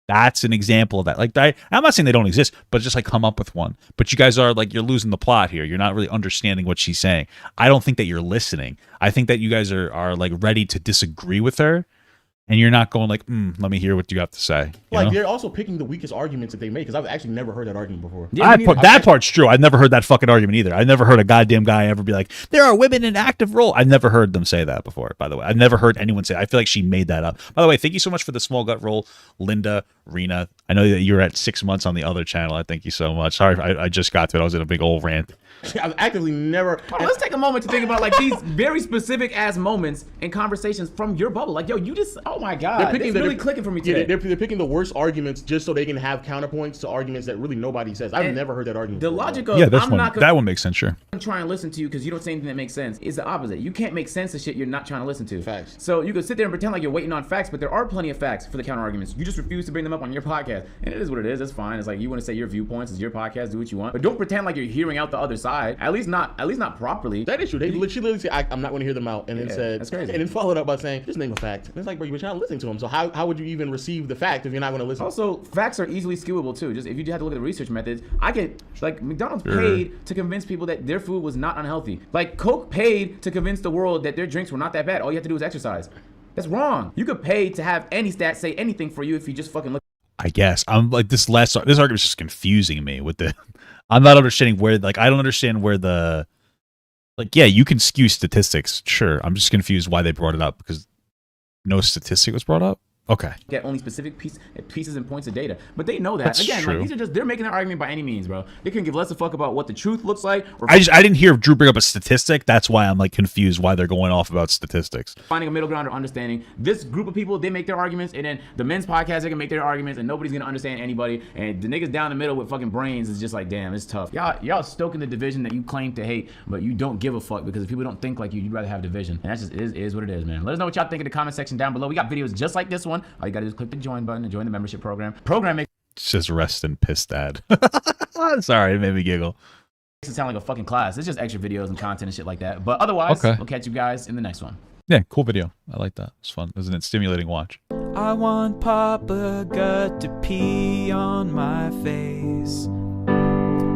That's an example of that. Like, I'm not saying they don't exist, but just like come up with one. But you guys are like, you're losing the plot here. You're not really understanding what she's saying. I don't think that you're listening. I think that you guys are like ready to disagree with her. And you're not going like, let me hear what you have to say. Like, they're also picking the weakest arguments that they make, because I've actually never heard that argument before. Yeah, that part's true. I've never heard that fucking argument either. I never heard a goddamn guy ever be like, there are women in active role. I've never heard them say that before, by the way. I've never heard anyone say that. I feel like she made that up. By the way, thank you so much for the small gut roll, Linda, Rena. I know that you're at 6 months on the other channel. I thank you so much. Sorry, I just got to it. I was in a big old rant. I've actively never. Let's take a moment to think about like these very specific ass moments and conversations from your bubble. Like, yo, you just, oh my god, it's really clicking for me today. Yeah, they're picking the worst arguments just so they can have counterpoints to arguments that really nobody says. I've never heard that argument. The before. Logic of that one makes sense, sure. I'm trying to listen to you because you don't say anything that makes sense is the opposite. You can't make sense of shit you're not trying to listen to. Facts. So you can sit there and pretend like you're waiting on facts, but there are plenty of facts for the counter arguments. You just refuse to bring them up on your podcast, and it is what it is. That's fine. It's like you want to say your viewpoints, it's your podcast, do what you want, but don't pretend like you're hearing out the other side. At least not properly. That is true. She literally said, I'm not going to hear them out, and then said, that's crazy. And then followed up by saying, just name a fact. And it's like, bro, you're not listening to them. So how would you even receive the fact if you're not going to listen? Also, facts are easily skewable too. Just if you have to look at the research methods, I get like McDonald's paid to convince people that their food was not unhealthy. Like Coke paid to convince the world that their drinks were not that bad. All you have to do is exercise. That's wrong. You could pay to have any stat say anything for you if you just fucking look. I guess I'm like this argument's just confusing me with the. I'm not understanding where I don't understand where the. Like, yeah, you can skew statistics, sure. I'm just confused why they brought it up, because no statistic was brought up? Okay. Get only specific pieces and points of data. But they know that. That's Again, true. Like, these are just, they're making an argument by any means, bro. They couldn't give less a fuck about what the truth looks like. Or I didn't hear Drew bring up a statistic. That's why I'm like confused why they're going off about statistics. Finding a middle ground or understanding. This group of people, they make their arguments, and then the men's podcast, they can make their arguments, and nobody's gonna understand anybody. And the niggas down the middle with fucking brains is just like, damn, it's tough. Y'all stoking the division that you claim to hate, but you don't give a fuck, because if people don't think like you, you'd rather have division. And that's just is what it is, man. Let us know what y'all think in the comment section down below. We got videos just like this one. All you gotta do is click the join button and join the membership program. It says rest in piss dad. Sorry, it made me giggle. Makes it sound like a fucking class. It's just extra videos and content and shit like that. But otherwise, we'll catch you guys in the next one. Yeah, cool video. I like that. It's fun. Isn't it stimulating watch? I want Papa Gut to pee on my face,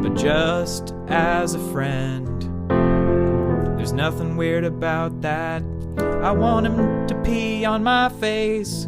but just as a friend. There's nothing weird about that. I want him to pee on my face.